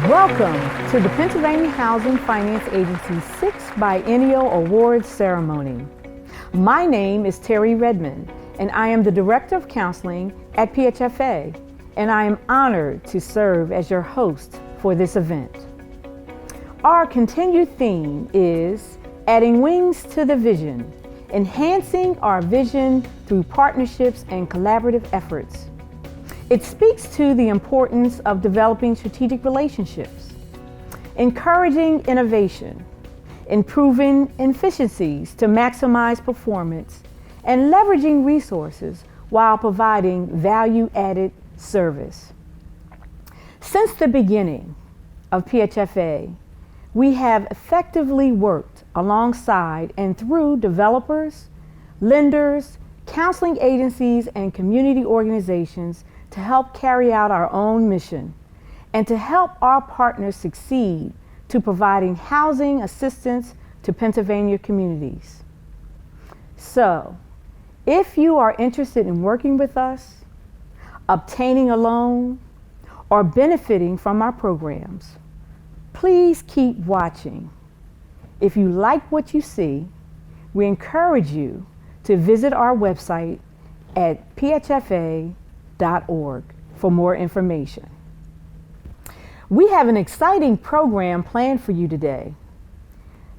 Welcome to the Pennsylvania Housing Finance Agency's 6th Biennial Awards Ceremony. My name is Terry Redmond, and I am the Director of Counseling at PHFA, and I am honored to serve as your host for this event. Our continued theme is adding wings to the vision, enhancing our vision through partnerships and collaborative efforts. It speaks to the importance of developing strategic relationships, encouraging innovation, improving efficiencies to maximize performance, and leveraging resources while providing value-added service. Since the beginning of PHFA, we have effectively worked alongside and through developers, lenders, counseling agencies, and community organizations to help carry out our own mission and to help our partners succeed to providing housing assistance to Pennsylvania communities. So, if you are interested in working with us, obtaining a loan, or benefiting from our programs, please keep watching. If you like what you see, we encourage you to visit our website at phfa.org for more information. We have an exciting program planned for you today.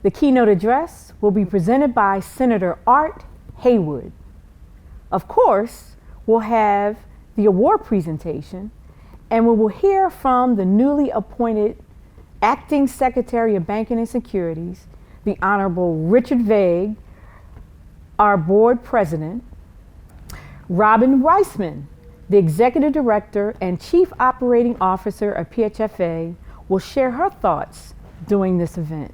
The keynote address will be presented by Senator Art Haywood. Of course, we'll have the award presentation, and we will hear from the newly appointed Acting Secretary of Banking and Securities, the Honorable Richard Vague, our board president. Robin Weissman, the Executive Director and Chief Operating Officer of PHFA, will share her thoughts during this event.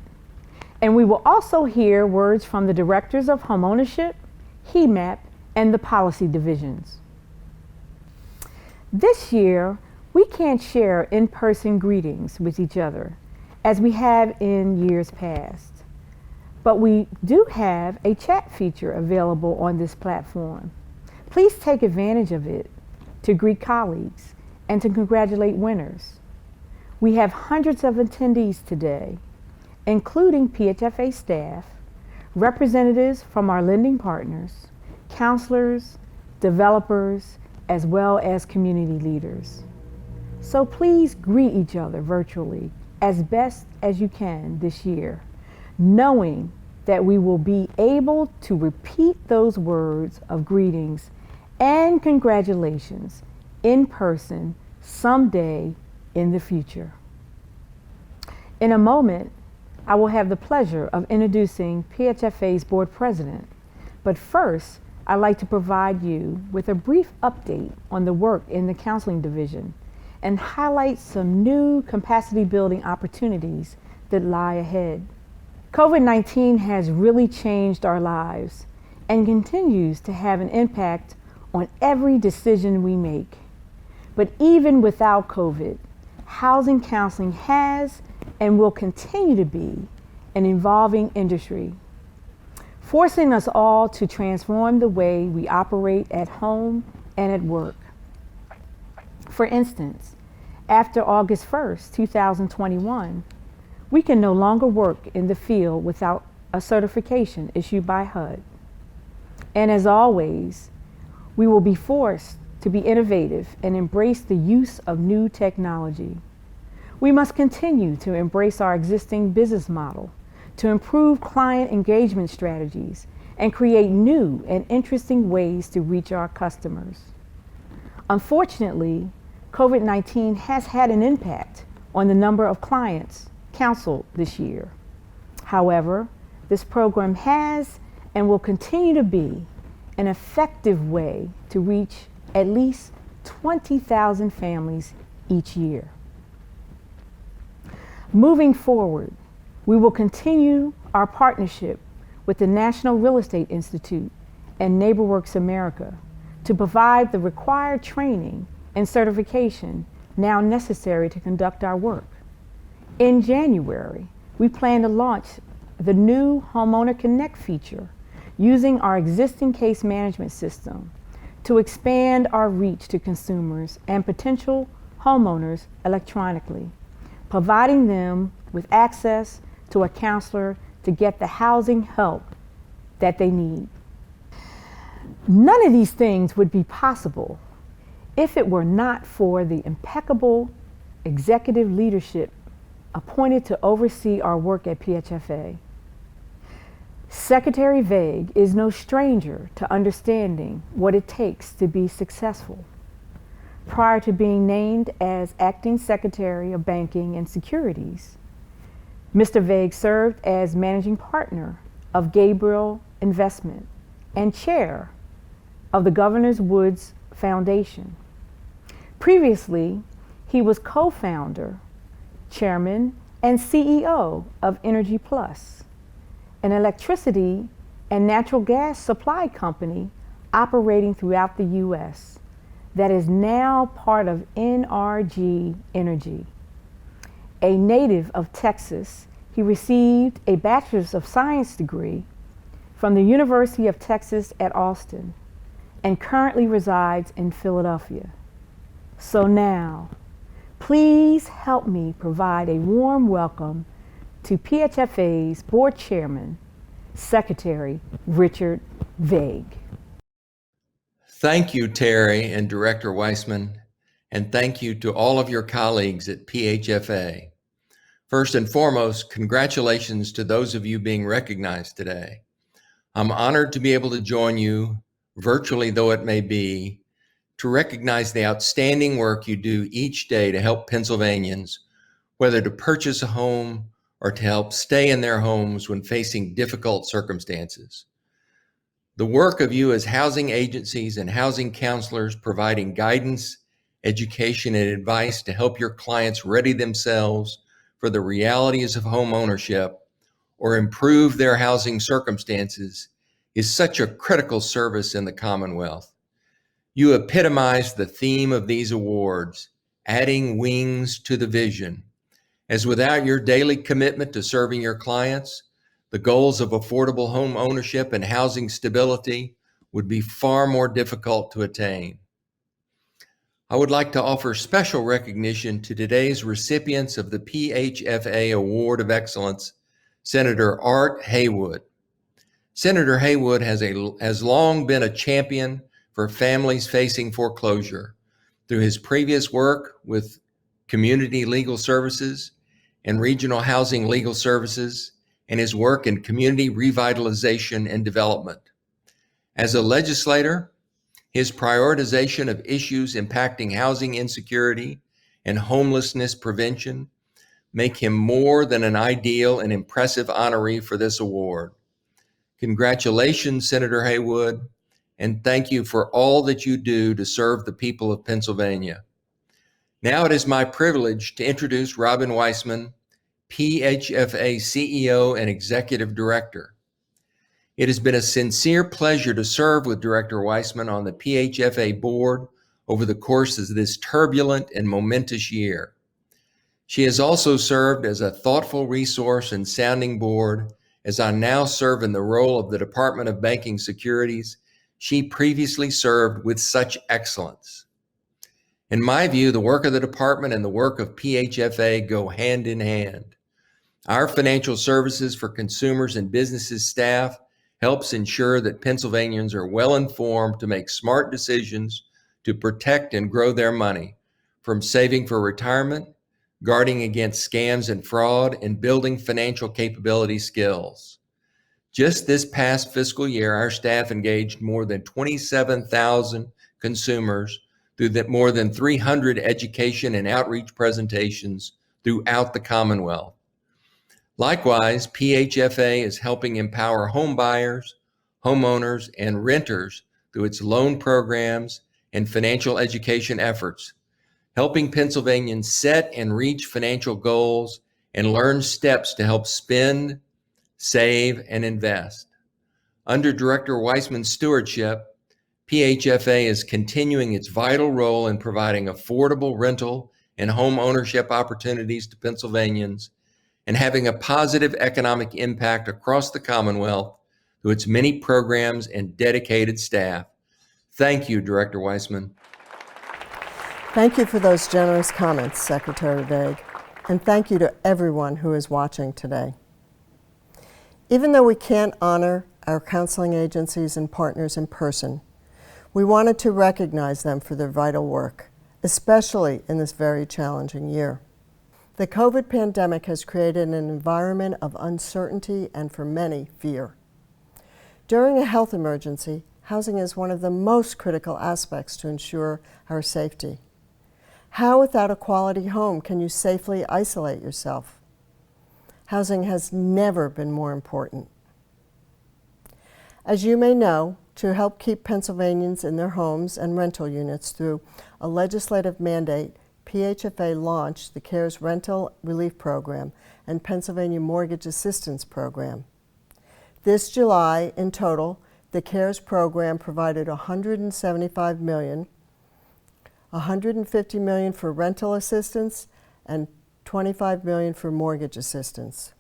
And we will also hear words from the Directors of Homeownership, HEMAP, and the Policy Divisions. This year, we can't share in-person greetings with each other as we have in years past, but we do have a chat feature available on this platform. Please take advantage of it to greet colleagues and to congratulate winners. We have hundreds of attendees today, including PHFA staff, representatives from our lending partners, counselors, developers, as well as community leaders. So please greet each other virtually as best as you can this year, knowing that we will be able to repeat those words of greetings and congratulations in person someday in the future. In a moment, I will have the pleasure of introducing PHFA's board president, but first, I'd like to provide you with a brief update on the work in the counseling division and highlight some new capacity building opportunities that lie ahead. COVID-19 has really changed our lives and continues to have an impact on every decision we make. But even without COVID, housing counseling has and will continue to be an evolving industry, forcing us all to transform the way we operate at home and at work. For instance, after August 1st, 2021, we can no longer work in the field without a certification issued by HUD. And as always, we will be forced to be innovative and embrace the use of new technology. We must continue to embrace our existing business model to improve client engagement strategies and create new and interesting ways to reach our customers. Unfortunately, COVID-19 has had an impact on the number of clients counseled this year. However, this program has and will continue to be an effective way to reach at least 20,000 families each year. Moving forward, we will continue our partnership with the National Real Estate Institute and NeighborWorks America to provide the required training and certification now necessary to conduct our work. In January, we plan to launch the new Homeowner Connect feature using our existing case management system to expand our reach to consumers and potential homeowners electronically, providing them with access to a counselor to get the housing help that they need. None of these things would be possible if it were not for the impeccable executive leadership appointed to oversee our work at PHFA. Secretary Vague is no stranger to understanding what it takes to be successful. Prior to being named as Acting Secretary of Banking and Securities, Mr. Vague served as Managing Partner of Gabriel Investment and Chair of the Governor's Woods Foundation. Previously, he was co-founder, chairman, and CEO of Energy Plus, an electricity and natural gas supply company operating throughout the U.S. that is now part of NRG Energy. A native of Texas, he received a Bachelor's of Science degree from the University of Texas at Austin and currently resides in Philadelphia. So now, please help me provide a warm welcome to PHFA's Board Chairman, Secretary Richard Vague. Thank you, Terry and Director Weissman, and thank you to all of your colleagues at PHFA. First and foremost, congratulations to those of you being recognized today. I'm honored to be able to join you, virtually though it may be, to recognize the outstanding work you do each day to help Pennsylvanians, whether to purchase a home or to help stay in their homes when facing difficult circumstances. The work of you as housing agencies and housing counselors providing guidance, education, and advice to help your clients ready themselves for the realities of home ownership or improve their housing circumstances is such a critical service in the Commonwealth. You epitomize the theme of these awards, adding wings to the vision, as without your daily commitment to serving your clients, the goals of affordable home ownership and housing stability would be far more difficult to attain. I would like to offer special recognition to today's recipients of the PHFA Award of Excellence, Senator Art Haywood. Senator Haywood has long been a champion for families facing foreclosure through his previous work with Community Legal Services and Regional Housing Legal Services and his work in community revitalization and development. As a legislator, his prioritization of issues impacting housing insecurity and homelessness prevention make him more than an ideal and impressive honoree for this award. Congratulations, Senator Haywood, and thank you for all that you do to serve the people of Pennsylvania. Now it is my privilege to introduce Robin Weissman, PHFA CEO and Executive Director. It has been a sincere pleasure to serve with Director Weissman on the PHFA board over the course of this turbulent and momentous year. She has also served as a thoughtful resource and sounding board as I now serve in the role of the Department of Banking Securities she previously served with such excellence. In my view, the work of the department and the work of PHFA go hand in hand. Our financial services for consumers and businesses staff helps ensure that Pennsylvanians are well informed to make smart decisions to protect and grow their money, from saving for retirement, guarding against scams and fraud, and building financial capability skills. Just this past fiscal year, our staff engaged more than 27,000 consumers through more than 300 education and outreach presentations throughout the Commonwealth. Likewise, PHFA is helping empower home buyers, homeowners, and renters through its loan programs and financial education efforts, helping Pennsylvanians set and reach financial goals and learn steps to help spend, save, and invest. Under Director Weissman's stewardship, PHFA is continuing its vital role in providing affordable rental and home ownership opportunities to Pennsylvanians and having a positive economic impact across the Commonwealth through its many programs and dedicated staff. Thank you, Director Weissman. Thank you for those generous comments, Secretary Vague, and thank you to everyone who is watching today. Even though we can't honor our counseling agencies and partners in person, we wanted to recognize them for their vital work, especially in this very challenging year. The COVID pandemic has created an environment of uncertainty and, for many, fear. During a health emergency, housing is one of the most critical aspects to ensure our safety. How, without a quality home, can you safely isolate yourself? Housing has never been more important. As you may know, to help keep Pennsylvanians in their homes and rental units through a legislative mandate, PHFA launched the CARES Rental Relief Program and Pennsylvania Mortgage Assistance Program. This July, in total, the CARES program provided $175 million, $150 million for rental assistance, and $25 million for mortgage assistance.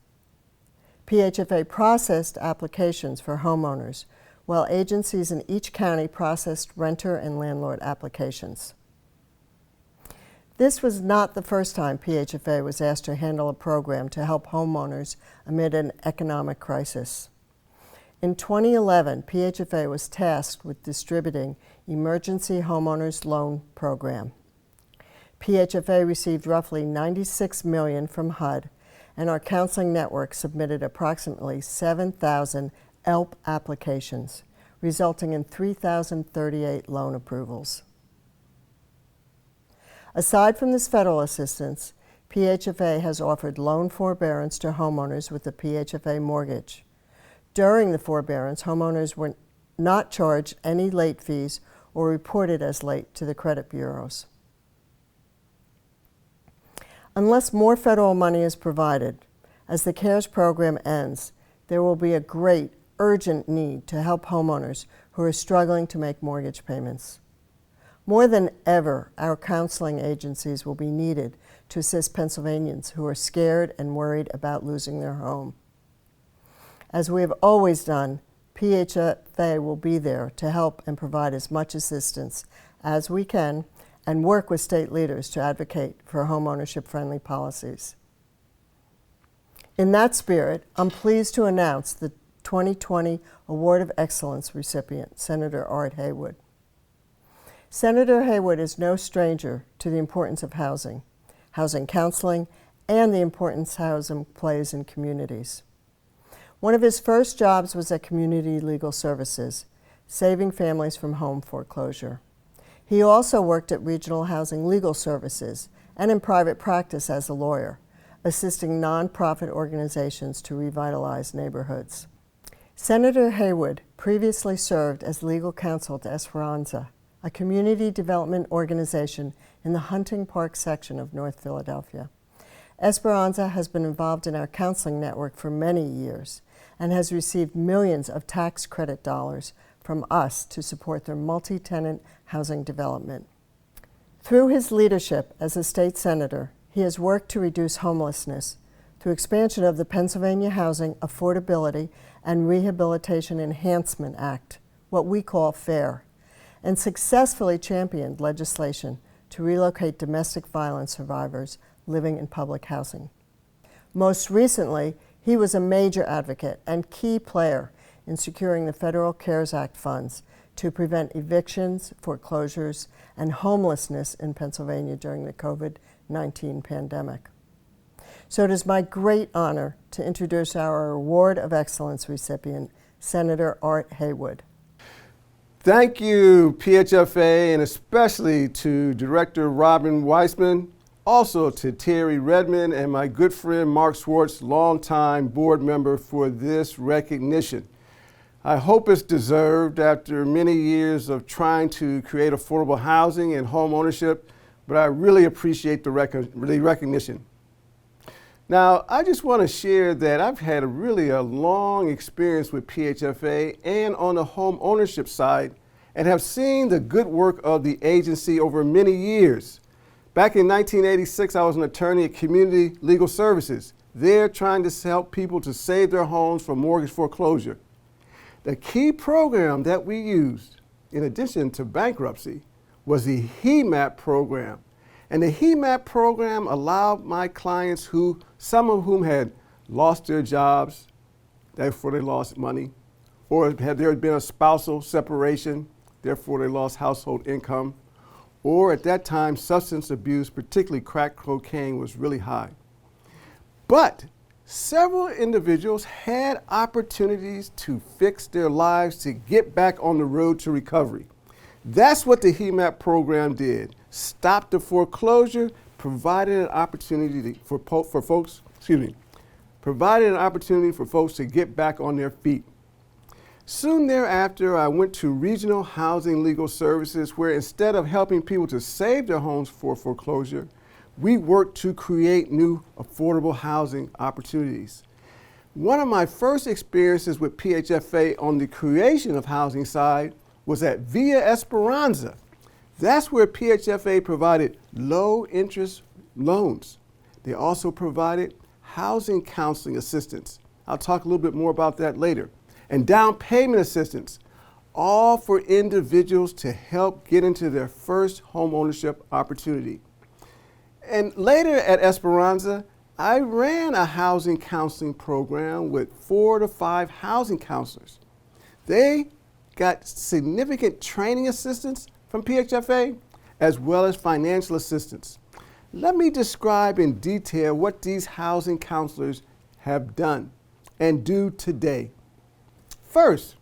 PHFA processed applications for homeowners, while agencies in each county processed renter and landlord applications. This was not the first time PHFA was asked to handle a program to help homeowners amid an economic crisis. In 2011, PHFA was tasked with distributing Emergency Homeowners Loan Program. PHFA received roughly $96 million from HUD, and our counseling network submitted approximately 7,000 ELP applications, resulting in 3,038 loan approvals. Aside from this federal assistance, PHFA has offered loan forbearance to homeowners with a PHFA mortgage. During the forbearance, homeowners were not charged any late fees or reported as late to the credit bureaus. Unless more federal money is provided, as the CARES program ends, there will be a great, urgent need to help homeowners who are struggling to make mortgage payments. More than ever, our counseling agencies will be needed to assist Pennsylvanians who are scared and worried about losing their home. As we have always done, PHFA will be there to help and provide as much assistance as we can and work with state leaders to advocate for homeownership-friendly policies. In that spirit, I'm pleased to announce the 2020 Award of Excellence recipient, Senator Art Haywood. Senator Haywood is no stranger to the importance of housing counseling, and the importance housing plays in communities. One of his first jobs was at Community Legal Services, saving families from home foreclosure. He also worked at Regional Housing Legal Services and in private practice as a lawyer, assisting nonprofit organizations to revitalize neighborhoods. Senator Haywood previously served as legal counsel to Esperanza, a community development organization in the Hunting Park section of North Philadelphia. Esperanza has been involved in our counseling network for many years and has received millions of tax credit dollars from us to support their multi-tenant housing development. Through his leadership as a state senator, he has worked to reduce homelessness through expansion of the Pennsylvania Housing Affordability and Rehabilitation Enhancement Act, what we call FAIR, and successfully championed legislation to relocate domestic violence survivors living in public housing. Most recently, he was a major advocate and key player in securing the federal CARES Act funds to prevent evictions, foreclosures, and homelessness in Pennsylvania during the COVID-19 pandemic. So it is my great honor to introduce our Award of Excellence recipient, Senator Art Haywood. Thank you, PHFA, and especially to Director Robin Weissman, also to Terry Redmond and my good friend Mark Swartz, longtime board member, for this recognition. I hope it's deserved after many years of trying to create affordable housing and home ownership, but I really appreciate the recognition. Now, I just want to share that I've had a long experience with PHFA and on the home ownership side, and have seen the good work of the agency over many years. Back in 1986, I was an attorney at Community Legal Services, there trying to help people to save their homes from mortgage foreclosure. The key program that we used, in addition to bankruptcy, was the HEMAP program. And the HEMAP program allowed my clients some of whom had lost their jobs, therefore they lost money, or there had been a spousal separation, therefore they lost household income, or at that time substance abuse, particularly crack cocaine, was really high. But several individuals had opportunities to fix their lives, to get back on the road to recovery. That's what the HEMAP program did. Stopped the foreclosure, provided an opportunity for folks to get back on their feet. Soon thereafter, I went to Regional Housing Legal Services, where instead of helping people to save their homes for foreclosure, we worked to create new affordable housing opportunities. One of my first experiences with PHFA on the creation of housing side was at Via Esperanza. That's where PHFA provided low interest loans. They also provided housing counseling assistance. I'll talk a little bit more about that later. And down payment assistance, all for individuals to help get into their first home ownership opportunity. And later at Esperanza, I ran a housing counseling program with 4 to 5 housing counselors. They got significant training assistance from PHFA, as well as financial assistance. Let me describe in detail what these housing counselors have done and do today. First,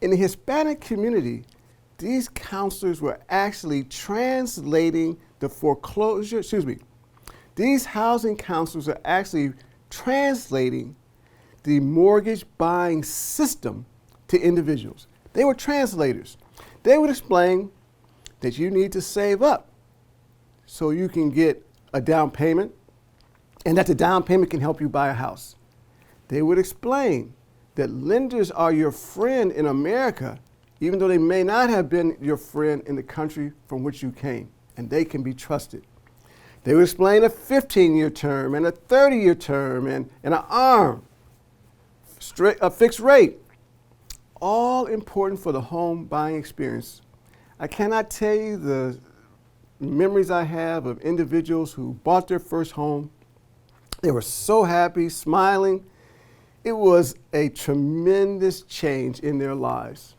in the Hispanic community, these counselors were actually translating the foreclosure, these housing counselors are actually translating the mortgage buying system to individuals. They were translators. They would explain that you need to save up so you can get a down payment, and that the down payment can help you buy a house. They would explain that lenders are your friend in America, even though they may not have been your friend in the country from which you came, and they can be trusted. They would explain a 15-year term and a 30-year term and an ARM, a fixed rate, all important for the home buying experience. I cannot tell you the memories I have of individuals who bought their first home. They were so happy, smiling. It was a tremendous change in their lives.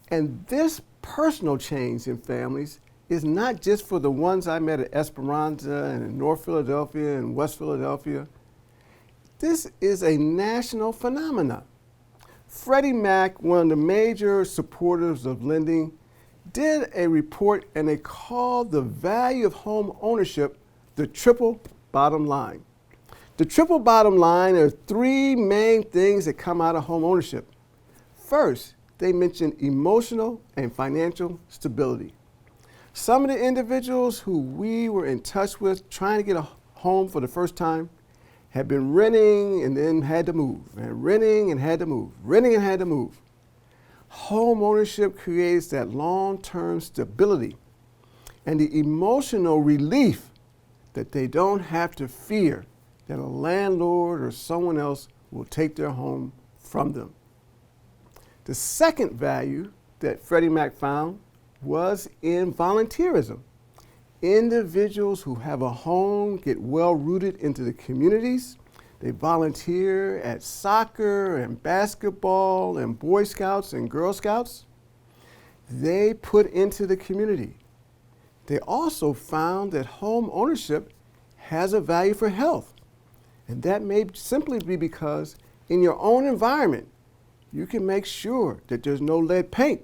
And this personal change in families is not just for the ones I met at Esperanza and in North Philadelphia and West Philadelphia. This is a national phenomenon. Freddie Mac, one of the major supporters of lending, did a report, and they called the value of home ownership the triple bottom line. The triple bottom line are 3 main things that come out of home ownership. First, they mentioned emotional and financial stability. Some of the individuals who we were in touch with trying to get a home for the first time had been renting and then had to move, and renting and had to move, renting and had to move. Home ownership creates that long-term stability and the emotional relief that they don't have to fear that a landlord or someone else will take their home from them. The second value that Freddie Mac found was in volunteerism. Individuals who have a home get well rooted into the communities. They volunteer at soccer and basketball and Boy Scouts and Girl Scouts. They put into the community. They also found that home ownership has a value for health. And that may simply be because in your own environment, you can make sure that there's no lead paint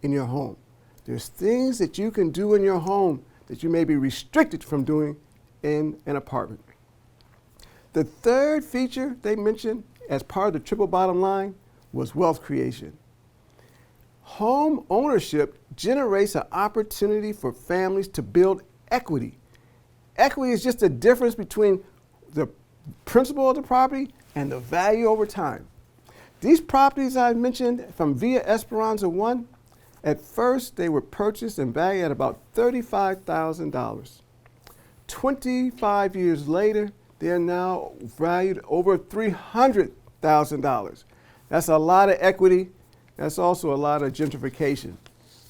in your home. There's things that you can do in your home that you may be restricted from doing in an apartment. The third feature they mentioned as part of the triple bottom line was wealth creation. Home ownership generates an opportunity for families to build equity. Equity is just the difference between the principal of the property and the value over time. These properties I mentioned from Via Esperanza 1, at first they were purchased and valued at about $35,000. 25 years later, they are now valued over $300,000. That's a lot of equity. That's also a lot of gentrification.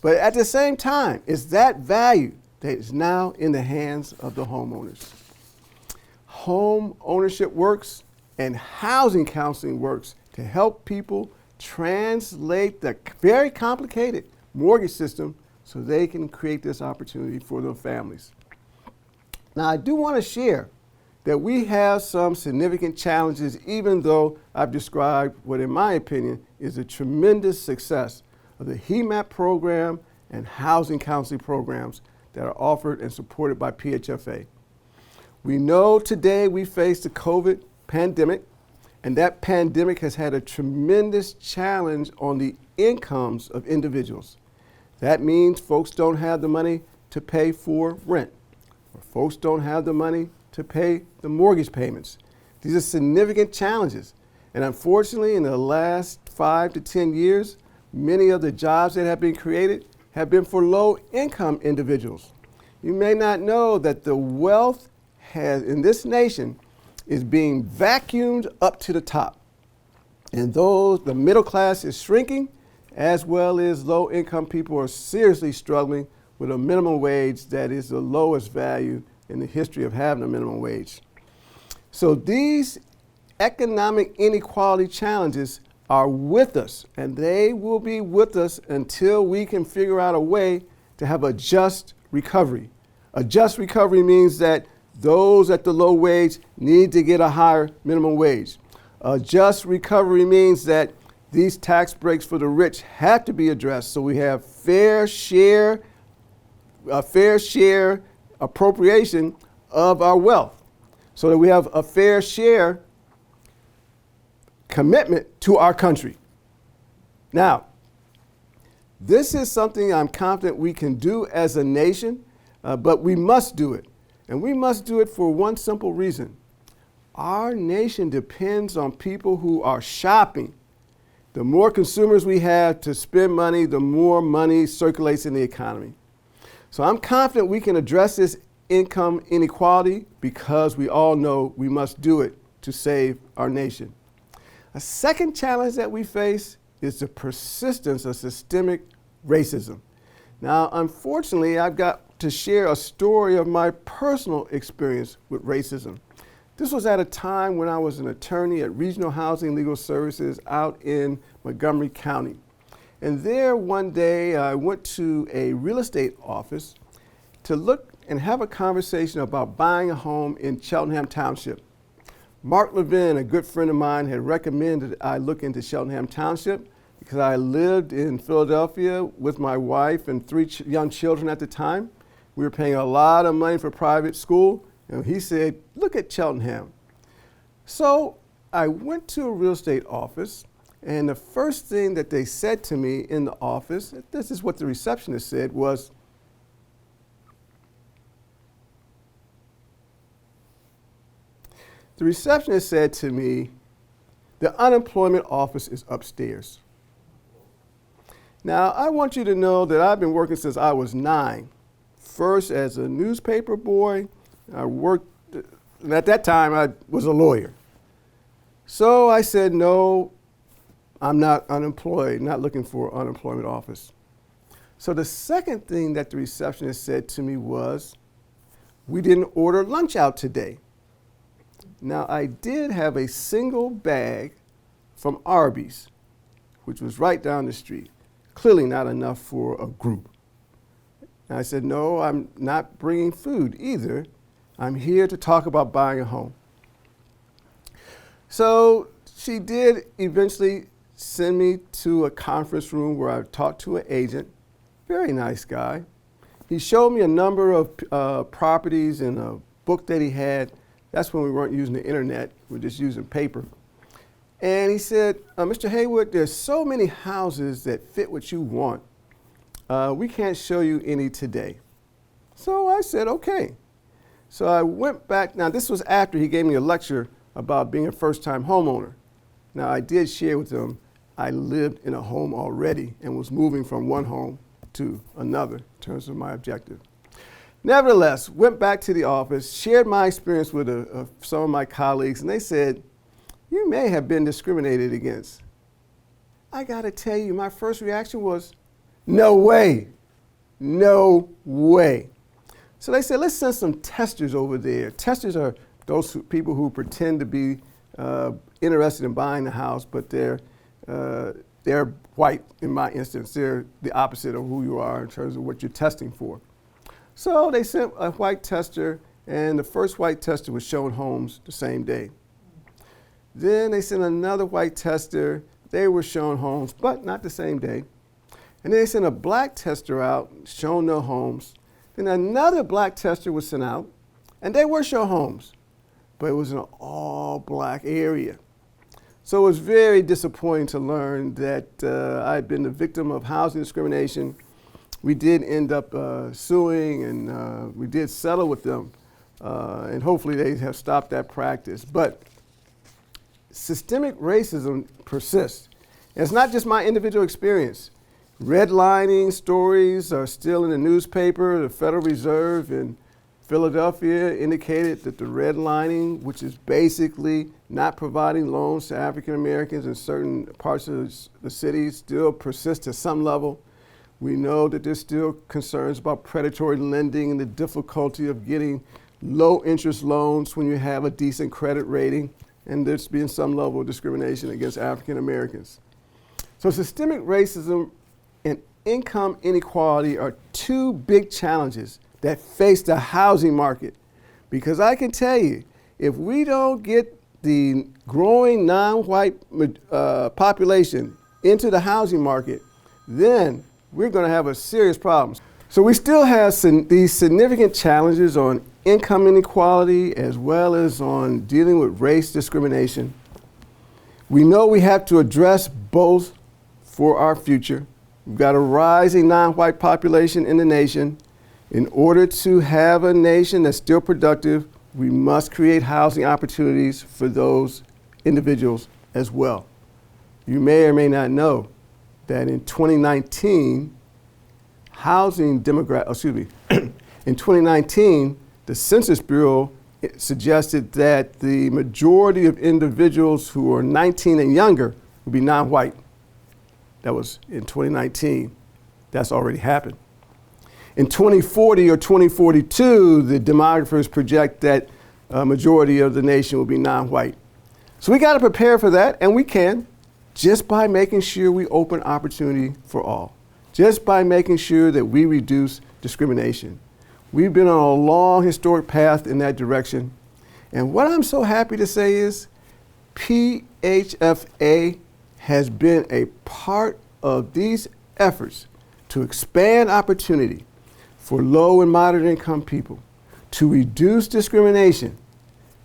But at the same time, it's that value that is now in the hands of the homeowners. Home ownership works and housing counseling works to help people translate the very complicated mortgage system so they can create this opportunity for their families. Now, I do want to share that we have some significant challenges, even though I've described what, in my opinion, is a tremendous success of the HEMAP program and housing counseling programs that are offered and supported by PHFA. We know today we face the COVID pandemic, and that pandemic has had a tremendous challenge on the incomes of individuals. That means folks don't have the money to pay for rent, or folks don't have the money to pay the mortgage payments. These are significant challenges. And unfortunately, in the last 5 to 10 years, many of the jobs that have been created have been for low-income individuals. You may not know that the wealth in this nation is being vacuumed up to the top. And the middle class is shrinking, as well as low-income people are seriously struggling with a minimum wage that is the lowest value in the history of having a minimum wage. So these economic inequality challenges are with us, and they will be with us until we can figure out a way to have a just recovery. A just recovery means that those at the low wage need to get a higher minimum wage. A just recovery means that these tax breaks for the rich have to be addressed so we have a fair share appropriation of our wealth, so that we have a fair share commitment to our country. Now, this is something I'm confident we can do as a nation, but we must do it. And we must do it for one simple reason. Our nation depends on people who are shopping. The more consumers we have to spend money, the more money circulates in the economy. So I'm confident we can address this income inequality because we all know we must do it to save our nation. A second challenge that we face is the persistence of systemic racism. Now, unfortunately, I've got to share a story of my personal experience with racism. This was at a time when I was an attorney at Regional Housing Legal Services out in Montgomery County. And there one day I went to a real estate office to look and have a conversation about buying a home in Cheltenham Township. Mark Levin, a good friend of mine, had recommended I look into Cheltenham Township because I lived in Philadelphia with my wife and 3 young children at the time. We were paying a lot of money for private school, and he said, look at Cheltenham. So I went to a real estate office, and the first thing that they said to me in the office, this is what the receptionist said, was, the receptionist said to me, the unemployment office is upstairs. Now, I want you to know that I've been working since I was 9. First as a newspaper boy, I worked, and at that time I was a lawyer. So I said, no, I'm not unemployed, not looking for an unemployment office. So the second thing that the receptionist said to me was, we didn't order lunch out today. Now, I did have a single bag from Arby's, which was right down the street. Clearly not enough for a group. And I said, no, I'm not bringing food either. I'm here to talk about buying a home. So she did eventually send me to a conference room where I talked to an agent, very nice guy. He showed me a number of properties in a book that he had. That's when we weren't using the internet, we were just using paper. And he said, Mr. Haywood, there's so many houses that fit what you want. We can't show you any today. So I said, okay. So I went back. Now, this was after he gave me a lecture about being a first-time homeowner. Now, I did share with him I lived in a home already and was moving from one home to another in terms of my objective. Nevertheless, went back to the office, shared my experience with some of my colleagues, and they said, you may have been discriminated against. I got to tell you, my first reaction was, No way. No way. So they said, let's send some testers over there. Testers are those people who pretend to be interested in buying the house, but they're white in my instance. They're the opposite of who you are in terms of what you're testing for. So they sent a white tester, and the first white tester was shown homes the same day. Then they sent another white tester. They were shown homes, but not the same day. And then they sent a black tester out, shown no homes. Then another black tester was sent out, and they were shown homes, but it was in an all-black area. So it was very disappointing to learn that I had been the victim of housing discrimination. We did end up suing, and we did settle with them, and hopefully they have stopped that practice. But systemic racism persists. And it's not just my individual experience. Redlining stories are still in the newspaper. The Federal Reserve in Philadelphia indicated that the redlining, which is basically not providing loans to African Americans in certain parts of the city, still persists to some level. We know that there's still concerns about predatory lending and the difficulty of getting low interest loans when you have a decent credit rating, and there's been some level of discrimination against African Americans. So systemic racism and income inequality are two big challenges that face the housing market. Because I can tell you, if we don't get the growing non-white population into the housing market, then we're going to have a serious problem. So we still have these significant challenges on income inequality as well as on dealing with race discrimination. We know we have to address both for our future. We've got a rising non-white population in the nation. In order to have a nation that's still productive, we must create housing opportunities for those individuals as well. You may or may not know that in 2019, in 2019, the Census Bureau suggested that the majority of individuals who are 19 and younger would be non-white. That was in 2019. That's already happened. In 2040 or 2042, the demographers project that a majority of the nation will be non-white. So we got to prepare for that, and we can, just by making sure we open opportunity for all, just by making sure that we reduce discrimination. We've been on a long historic path in that direction. And what I'm so happy to say is PHFA has been a part of these efforts to expand opportunity for low and moderate income people, to reduce discrimination.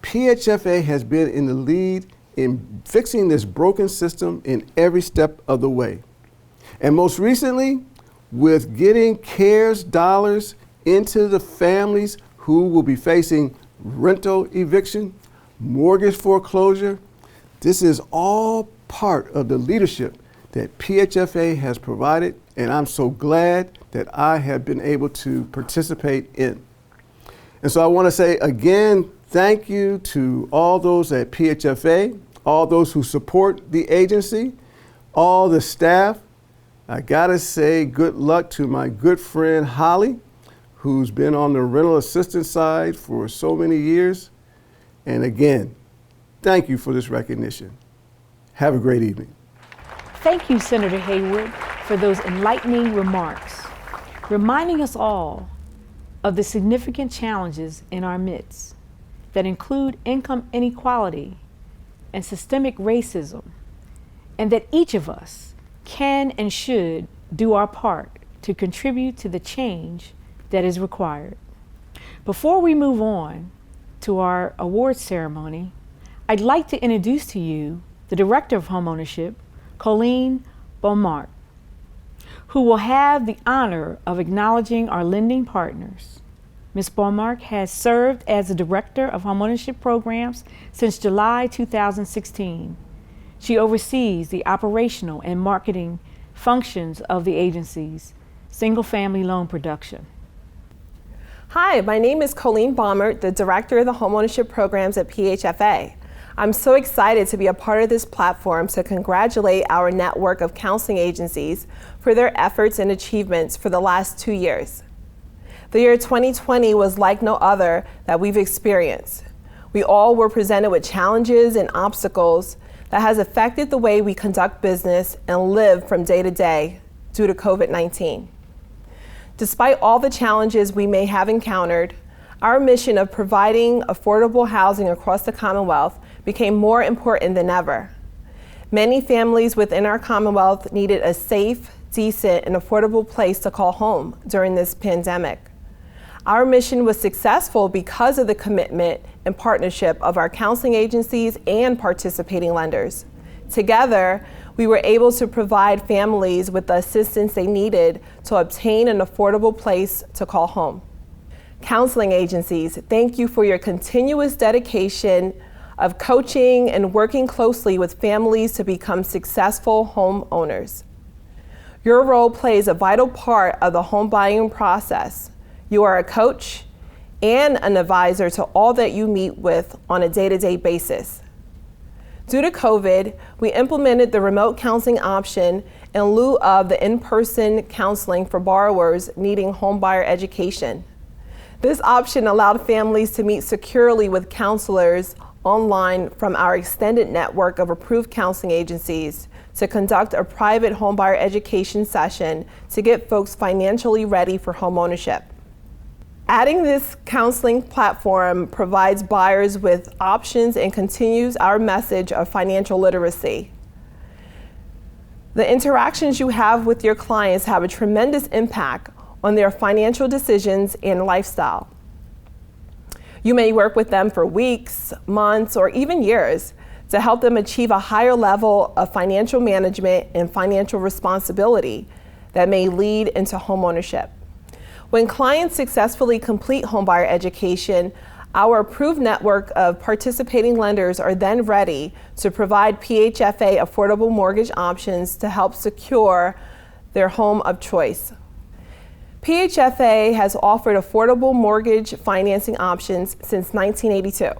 PHFA has been in the lead in fixing this broken system in every step of the way. And most recently, with getting CARES dollars into the families who will be facing rental eviction, mortgage foreclosure, this is all part of the leadership that PHFA has provided, and I'm so glad that I have been able to participate in. And so I want to say again, thank you to all those at PHFA, all those who support the agency, all the staff. I gotta say good luck to my good friend Holly, who's been on the rental assistance side for so many years. And again, thank you for this recognition. Have a great evening. Thank you, Senator Haywood, for those enlightening remarks, reminding us all of the significant challenges in our midst that include income inequality and systemic racism, and that each of us can and should do our part to contribute to the change that is required. Before we move on to our awards ceremony, I'd like to introduce to you the Director of Homeownership, Colleen Beaumont, who will have the honor of acknowledging our lending partners. Ms. Beaumont has served as the Director of Homeownership Programs since July 2016. She oversees the operational and marketing functions of the agency's single-family loan production. Hi, my name is Colleen Baumert, the Director of the Homeownership Programs at PHFA. I'm so excited to be a part of this platform to congratulate our network of counseling agencies for their efforts and achievements for the last 2 years. The year 2020 was like no other that we've experienced. We all were presented with challenges and obstacles that has affected the way we conduct business and live from day to day due to COVID-19. Despite all the challenges we may have encountered, our mission of providing affordable housing across the Commonwealth became more important than ever. Many families within our Commonwealth needed a safe, decent, and affordable place to call home during this pandemic. Our mission was successful because of the commitment and partnership of our counseling agencies and participating lenders. Together, we were able to provide families with the assistance they needed to obtain an affordable place to call home. Counseling agencies, thank you for your continuous dedication of coaching and working closely with families to become successful homeowners. Your role plays a vital part of the home buying process. You are a coach and an advisor to all that you meet with on a day-to-day basis. Due to COVID, we implemented the remote counseling option in lieu of the in-person counseling for borrowers needing homebuyer education. This option allowed families to meet securely with counselors online from our extended network of approved counseling agencies to conduct a private homebuyer education session to get folks financially ready for homeownership. Adding this counseling platform provides buyers with options and continues our message of financial literacy. The interactions you have with your clients have a tremendous impact on their financial decisions and lifestyle. You may work with them for weeks, months, or even years to help them achieve a higher level of financial management and financial responsibility that may lead into homeownership. When clients successfully complete homebuyer education, our approved network of participating lenders are then ready to provide PHFA affordable mortgage options to help secure their home of choice. PHFA has offered affordable mortgage financing options since 1982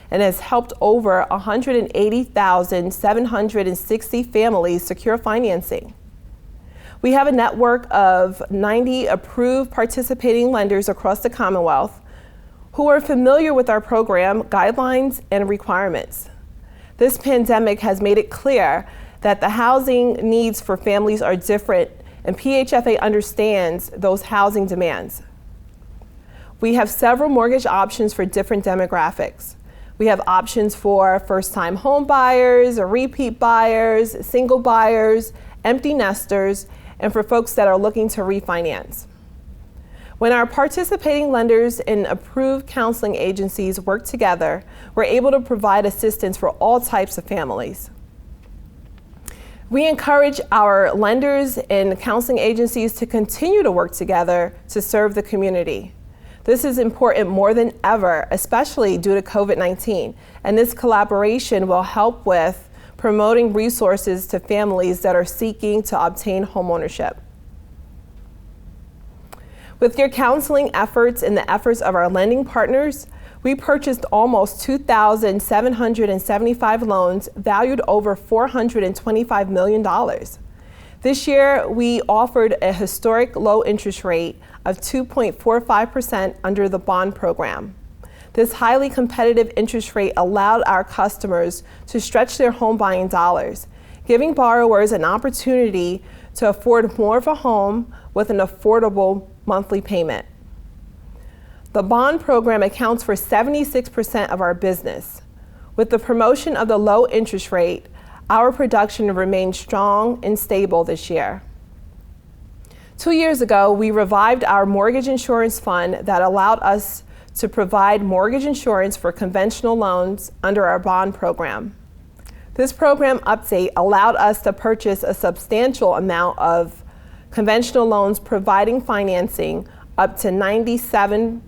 and has helped over 180,760 families secure financing. We have a network of 90 approved participating lenders across the Commonwealth who are familiar with our program guidelines and requirements. This pandemic has made it clear that the housing needs for families are different, and PHFA understands those housing demands. We have several mortgage options for different demographics. We have options for first-time home buyers, or repeat buyers, single buyers, empty nesters, and for folks that are looking to refinance. When our participating lenders and approved counseling agencies work together, we're able to provide assistance for all types of families. We encourage our lenders and counseling agencies to continue to work together to serve the community. This is important more than ever, especially due to COVID-19, and this collaboration will help with promoting resources to families that are seeking to obtain homeownership. With your counseling efforts and the efforts of our lending partners, we purchased almost 2,775 loans valued over $425 million. This year, we offered a historic low interest rate of 2.45% under the bond program. This highly competitive interest rate allowed our customers to stretch their home buying dollars, giving borrowers an opportunity to afford more of a home with an affordable monthly payment. The bond program accounts for 76% of our business. With the promotion of the low interest rate, our production remained strong and stable this year. 2 years ago, we revived our mortgage insurance fund that allowed us to provide mortgage insurance for conventional loans under our bond program. This program update allowed us to purchase a substantial amount of conventional loans, providing financing up to 97%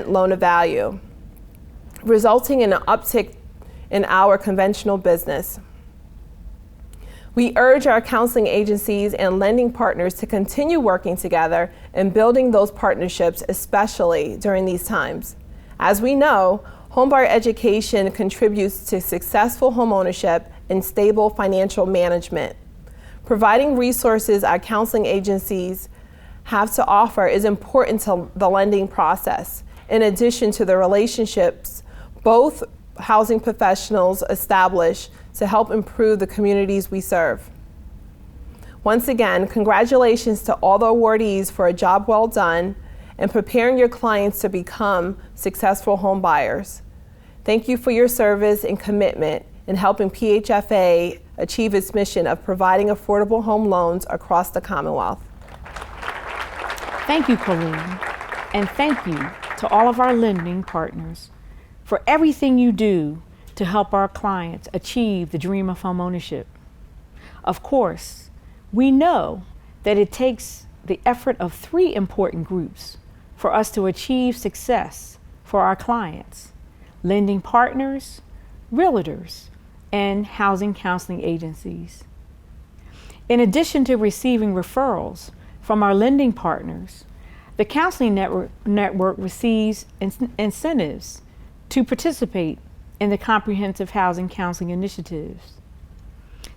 loan-to-value, resulting in an uptick in our conventional business. We urge our counseling agencies and lending partners to continue working together and building those partnerships, especially during these times. As we know, Homebuyer education contributes to successful homeownership and stable financial management. Providing resources our counseling agencies have to offer is important to the lending process, in addition to the relationships both housing professionals establish to help improve the communities we serve. Once again, congratulations to all the awardees for a job well done and preparing your clients to become successful home buyers. Thank you for your service and commitment in helping PHFA achieve its mission of providing affordable home loans across the Commonwealth. Thank you, Colleen, and thank you to all of our lending partners for everything you do to help our clients achieve the dream of homeownership. Of course, we know that it takes the effort of three important groups for us to achieve success for our clients: lending partners, realtors, and housing counseling agencies. In addition to receiving referrals from our lending partners, the counseling network receives incentives to participate in the comprehensive housing counseling initiatives.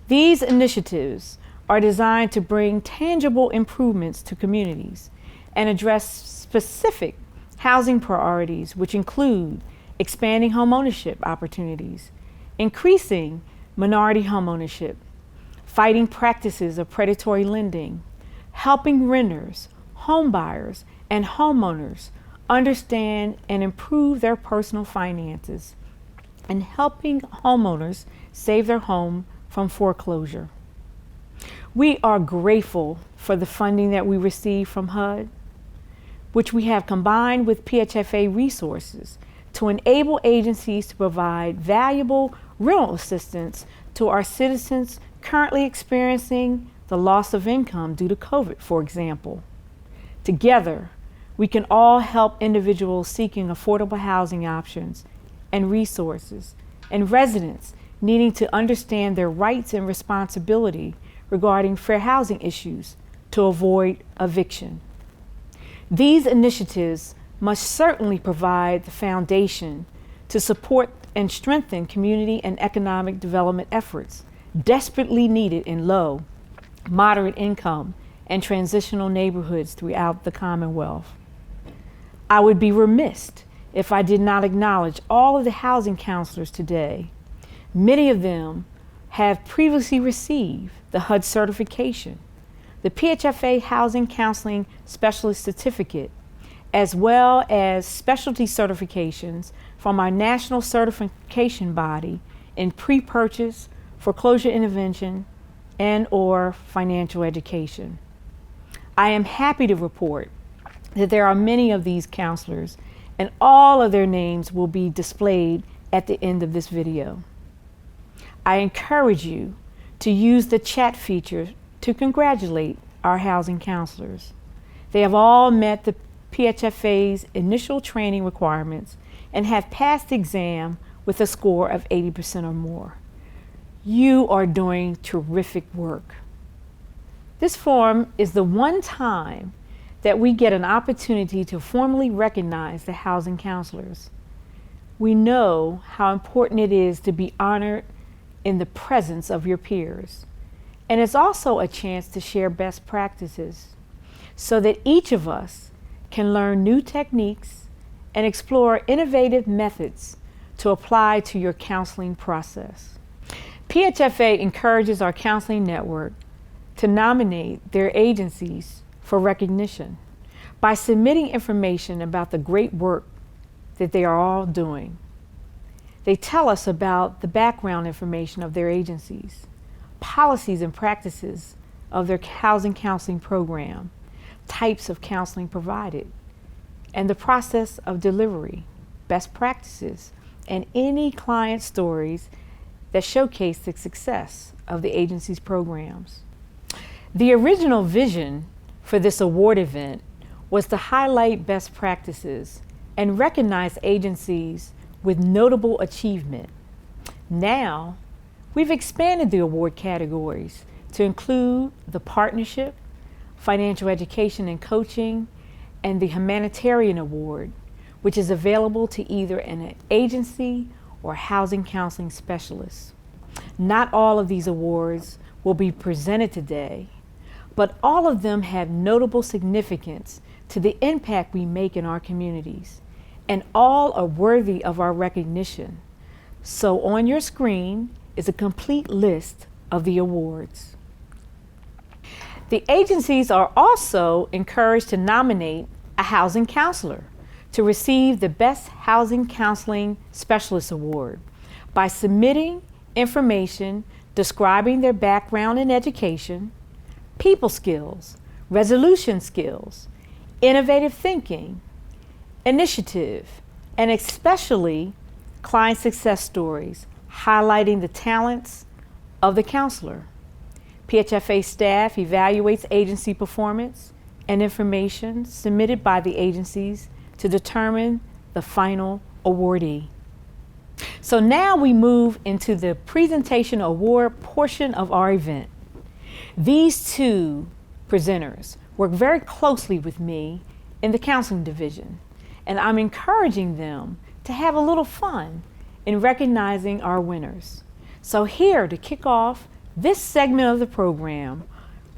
These initiatives are designed to bring tangible improvements to communities and address specific housing priorities, which include expanding homeownership opportunities, increasing minority homeownership, fighting practices of predatory lending, helping renters, home buyers, and homeowners understand and improve their personal finances, and helping homeowners save their home from foreclosure. We are grateful for the funding that we receive from HUD, which we have combined with PHFA resources to enable agencies to provide valuable rental assistance to our citizens currently experiencing the loss of income due to COVID, for example. Together, we can all help individuals seeking affordable housing options and resources, and residents needing to understand their rights and responsibility regarding fair housing issues to avoid eviction. These initiatives must certainly provide the foundation to support and strengthen community and economic development efforts desperately needed in low, moderate income, and transitional neighborhoods throughout the Commonwealth. I would be remiss if I did not acknowledge all of the housing counselors today. Many of them have previously received the HUD certification, the PHFA Housing Counseling Specialist Certificate, as well as specialty certifications from our national certification body in pre-purchase, foreclosure intervention, and/or financial education. I am happy to report that there are many of these counselors, and all of their names will be displayed at the end of this video. I encourage you to use the chat feature to congratulate our housing counselors. They have all met the PHFA's initial training requirements and have passed the exam with a score of 80% or more. You are doing terrific work. This forum is the one time that we get an opportunity to formally recognize the housing counselors. We know how important it is to be honored in the presence of your peers. And it's also a chance to share best practices so that each of us can learn new techniques and explore innovative methods to apply to your counseling process. PHFA encourages our counseling network to nominate their agencies for recognition by submitting information about the great work that they are all doing. They tell us about the background information of their agencies, policies and practices of their housing counseling program, types of counseling provided, and the process of delivery, best practices, and any client stories that showcase the success of the agency's programs. The original vision for this award event was to highlight best practices and recognize agencies with notable achievement. Now, we've expanded the award categories to include the partnership, financial education and coaching, and the humanitarian award, which is available to either an agency or housing counseling specialist. Not all of these awards will be presented today, but all of them have notable significance to the impact we make in our communities, and all are worthy of our recognition. So on your screen is a complete list of the awards. The agencies are also encouraged to nominate a housing counselor to receive the Best Housing Counseling Specialist Award by submitting information describing their background in education, people skills, resolution skills, innovative thinking, initiative, and especially client success stories highlighting the talents of the counselor. PHFA staff evaluates agency performance and information submitted by the agencies to determine the final awardee. So now we move into the presentation award portion of our event. These two presenters work very closely with me in the counseling division, and I'm encouraging them to have a little fun in recognizing our winners. So here to kick off this segment of the program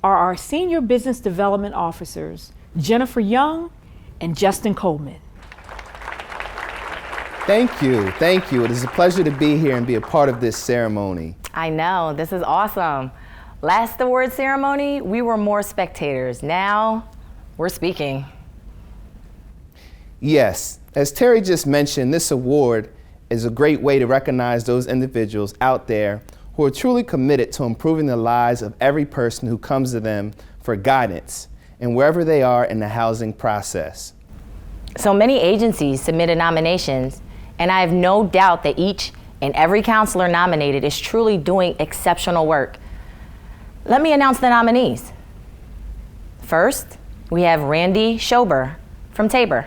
are our Senior Business Development Officers, Jennifer Young and Justin Coleman. Thank you, thank you. It is a pleasure to be here and be a part of this ceremony. I know, this is awesome. Last award ceremony, we were more spectators. Now, we're speaking. Yes, as Terry just mentioned, this award is a great way to recognize those individuals out there who are truly committed to improving the lives of every person who comes to them for guidance and wherever they are in the housing process. So many agencies submitted nominations, and I have no doubt that each and every counselor nominated is truly doing exceptional work. Let me announce the nominees. First, we have Randy Schober from Tabor,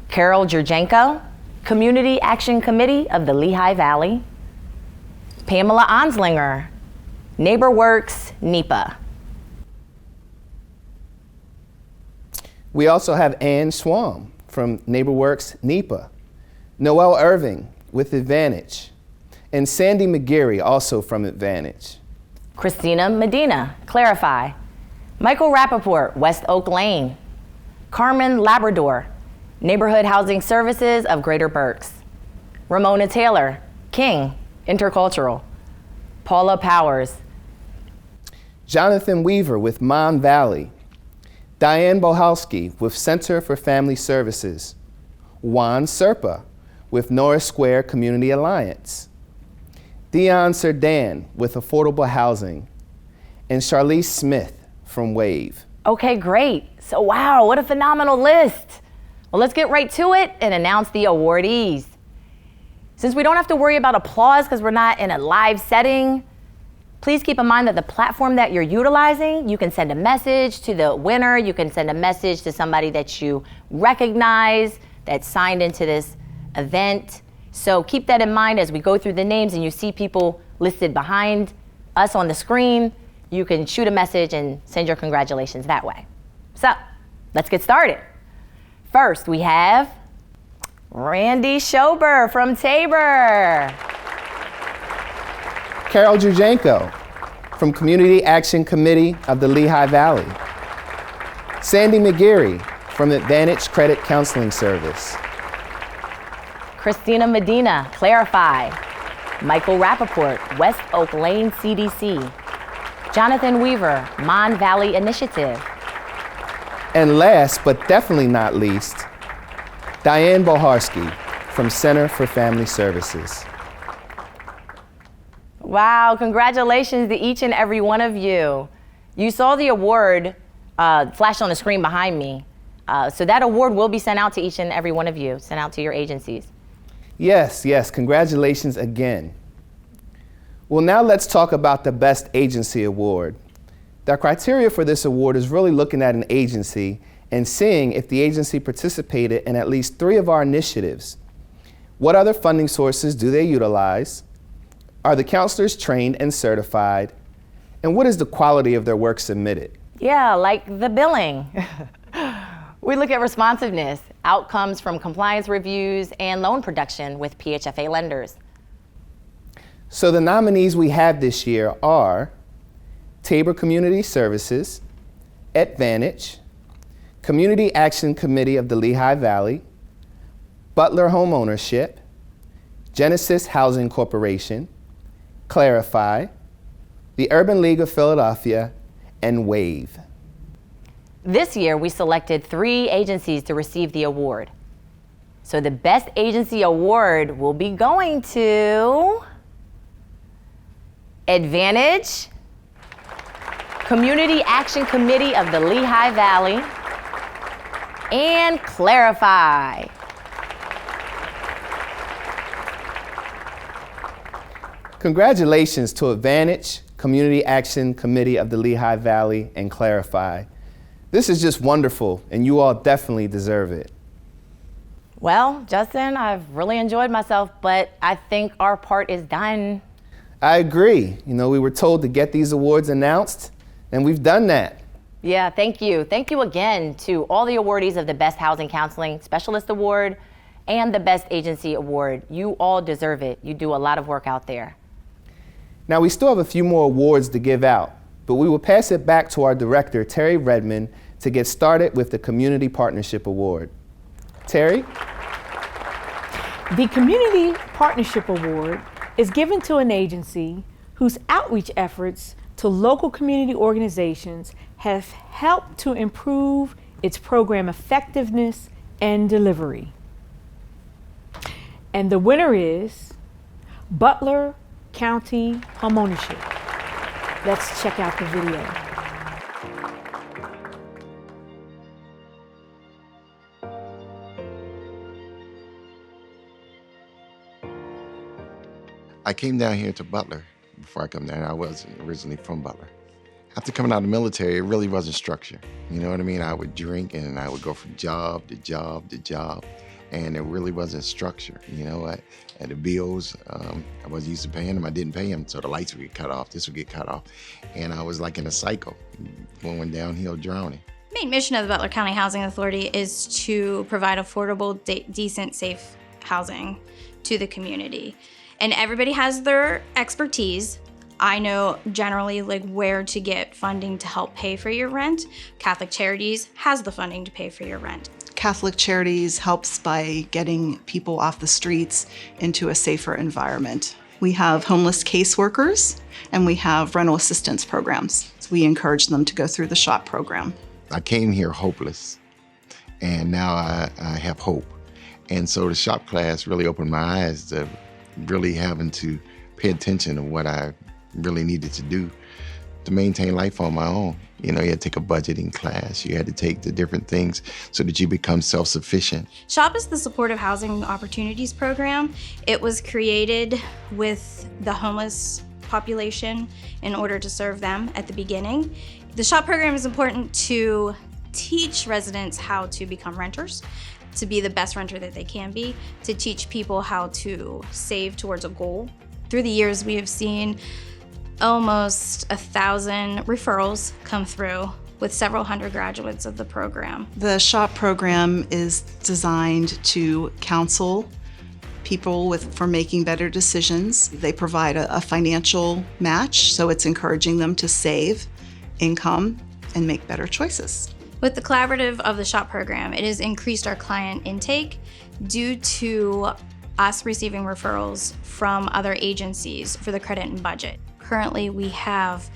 Carol Jurjenko, Community Action Committee of the Lehigh Valley, Pamela Onslinger, NeighborWorks, NEPA. We also have Ann Schwam from NeighborWorks, NEPA, Noelle Irving with Advantage, and Sandy McGeary also from Advantage. Christina Medina, Clarify, Michael Rappaport, West Oak Lane, Carmen Labrador, Neighborhood Housing Services of Greater Berks, Ramona Taylor, King, Intercultural, Paula Powers, Jonathan Weaver with Mon Valley, Diane Bohalski with Center for Family Services, Juan Serpa with Norris Square Community Alliance, Dion Serdan with Affordable Housing, and Charlize Smith from WAVE. Okay, great. So wow, what a phenomenal list. Well, let's get right to it and announce the awardees. Since we don't have to worry about applause because we're not in a live setting, please keep in mind that the platform that you're utilizing, you can send a message to the winner, you can send a message to somebody that you recognize that signed into this event. So keep that in mind as we go through the names and you see people listed behind us on the screen. You can shoot a message and send your congratulations that way. So let's get started. First, we have Randy Schober from Tabor. Carol Jurjenko from Community Action Committee of the Lehigh Valley. Sandy McGeary from Advantage Credit Counseling Service. Christina Medina, Clarify. Michael Rappaport, West Oak Lane CDC. Jonathan Weaver, Mon Valley Initiative. And last but definitely not least, Diane Boharski from Center for Family Services. Wow, congratulations to each and every one of you. You saw the award flash on the screen behind me. So that award will be sent out to each and every one of you, sent out to your agencies. Yes, yes, congratulations again. Well, now let's talk about the Best Agency Award. The criteria for this award is really looking at an agency and seeing if the agency participated in at least 3 of our initiatives. What other funding sources do they utilize? Are the counselors trained and certified? And what is the quality of their work submitted? Yeah, like the billing. We look at responsiveness, outcomes from compliance reviews, and loan production with PHFA lenders. So the nominees we have this year are Tabor Community Services, Advantage, Community Action Committee of the Lehigh Valley, Butler Homeownership, Genesis Housing Corporation, Clarify, the Urban League of Philadelphia, and WAVE. This year, we selected 3 agencies to receive the award. So the Best Agency Award will be going to Advantage, Community Action Committee of the Lehigh Valley, and Clarify. Congratulations to Advantage, Community Action Committee of the Lehigh Valley, and Clarify. This is just wonderful, and you all definitely deserve it. Well, Justin, I've really enjoyed myself, but I think our part is done. I agree. You know, we were told to get these awards announced, and we've done that. Yeah, thank you. Thank you again to all the awardees of the Best Housing Counseling Specialist Award and the Best Agency Award. You all deserve it. You do a lot of work out there. Now, we still have a few more awards to give out, but we will pass it back to our director, Terry Redmond, to get started with the Community Partnership Award. Terry? The Community Partnership Award is given to an agency whose outreach efforts to local community organizations have helped to improve its program effectiveness and delivery. And the winner is Butler County Homeownership. Let's check out the video. I came down here to Butler before I come down. I wasn't originally from Butler. After coming out of the military, it really wasn't structure. You know what I mean? I would drink and I would go from job to job to job, and it really wasn't structure. You know what? And the bills, I wasn't used to paying them. I didn't pay them, so the lights would get cut off, this would get cut off. And I was like in a cycle, going downhill, drowning. The main mission of the Butler County Housing Authority is to provide affordable, decent, safe housing to the community. And everybody has their expertise. I know generally like where to get funding to help pay for your rent. Catholic Charities has the funding to pay for your rent. Catholic Charities helps by getting people off the streets into a safer environment. We have homeless caseworkers and we have rental assistance programs. So we encourage them to go through the SHOP program. I came here hopeless, and now I have hope. And so the SHOP class really opened my eyes to really having to pay attention to what I really needed to do to maintain life on my own. You know, you had to take a budgeting class. You had to take the different things so that you become self-sufficient. SHOP is the Supportive Housing Opportunities Program. It was created with the homeless population in order to serve them at the beginning. The SHOP program is important to teach residents how to become renters, to be the best renter that they can be, to teach people how to save towards a goal. Through the years, we have seen almost 1,000 referrals come through with several hundred graduates of the program. The SHOP program is designed to counsel people for making better decisions. They provide a financial match, so it's encouraging them to save income and make better choices. With the collaborative of the SHOP program, it has increased our client intake due to us receiving referrals from other agencies for the credit and budget. Currently, we have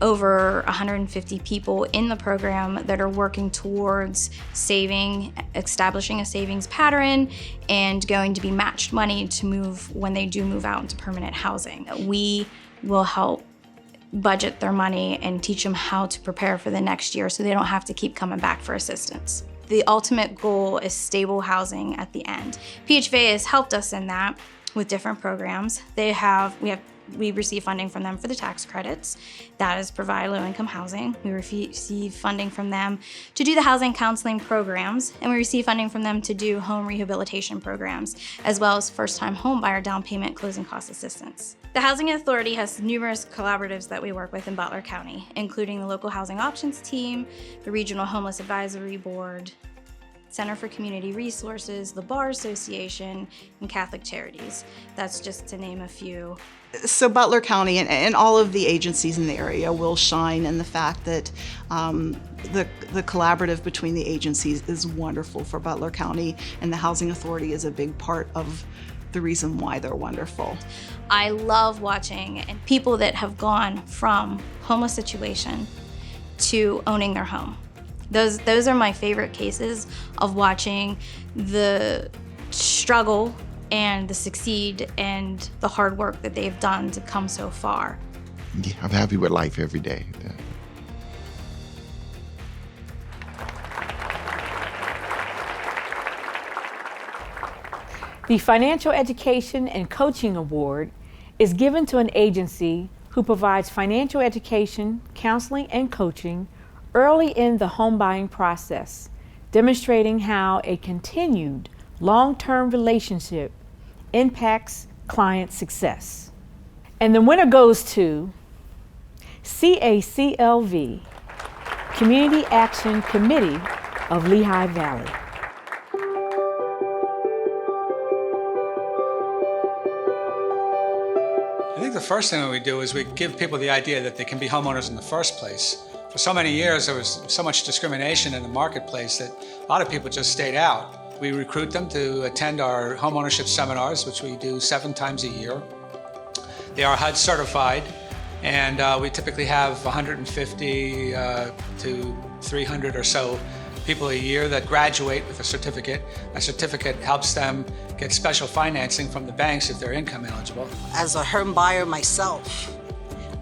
over 150 people in the program that are working towards saving, establishing a savings pattern, and going to be matched money to move when they do move out into permanent housing. We will help budget their money and teach them how to prepare for the next year so they don't have to keep coming back for assistance. The ultimate goal is stable housing at the end. PHFA has helped us in that with different programs. We have We receive funding from them for the tax credits. That is provide low-income housing. We receive funding from them to do the housing counseling programs, and we receive funding from them to do home rehabilitation programs, as well as first-time home buyer down payment closing cost assistance. The Housing Authority has numerous collaboratives that we work with in Butler County, including the Local Housing Options Team, the Regional Homeless Advisory Board, Center for Community Resources, the Bar Association, and Catholic Charities. That's just to name a few. So Butler County and all of the agencies in the area will shine in the fact that the collaborative between the agencies is wonderful for Butler County, and the Housing Authority is a big part of the reason why they're wonderful. I love watching people that have gone from homeless situation to owning their home. Those are my favorite cases of watching the struggle and the succeed and the hard work that they've done to come so far. Yeah, I'm happy with life every day. The Financial Education and Coaching Award is given to an agency who provides financial education, counseling, and coaching early in the home buying process, demonstrating how a continued long-term relationship impacts client success. And the winner goes to CACLV, Community Action Committee of Lehigh Valley. I think the first thing that we do is we give people the idea that they can be homeowners in the first place. For so many years, there was so much discrimination in the marketplace that a lot of people just stayed out. We recruit them to attend our homeownership seminars, which we do 7 times a year. They are HUD certified, and we typically have 150 to 300 or so people a year that graduate with a certificate. A certificate helps them get special financing from the banks if they're income eligible. As a home buyer myself,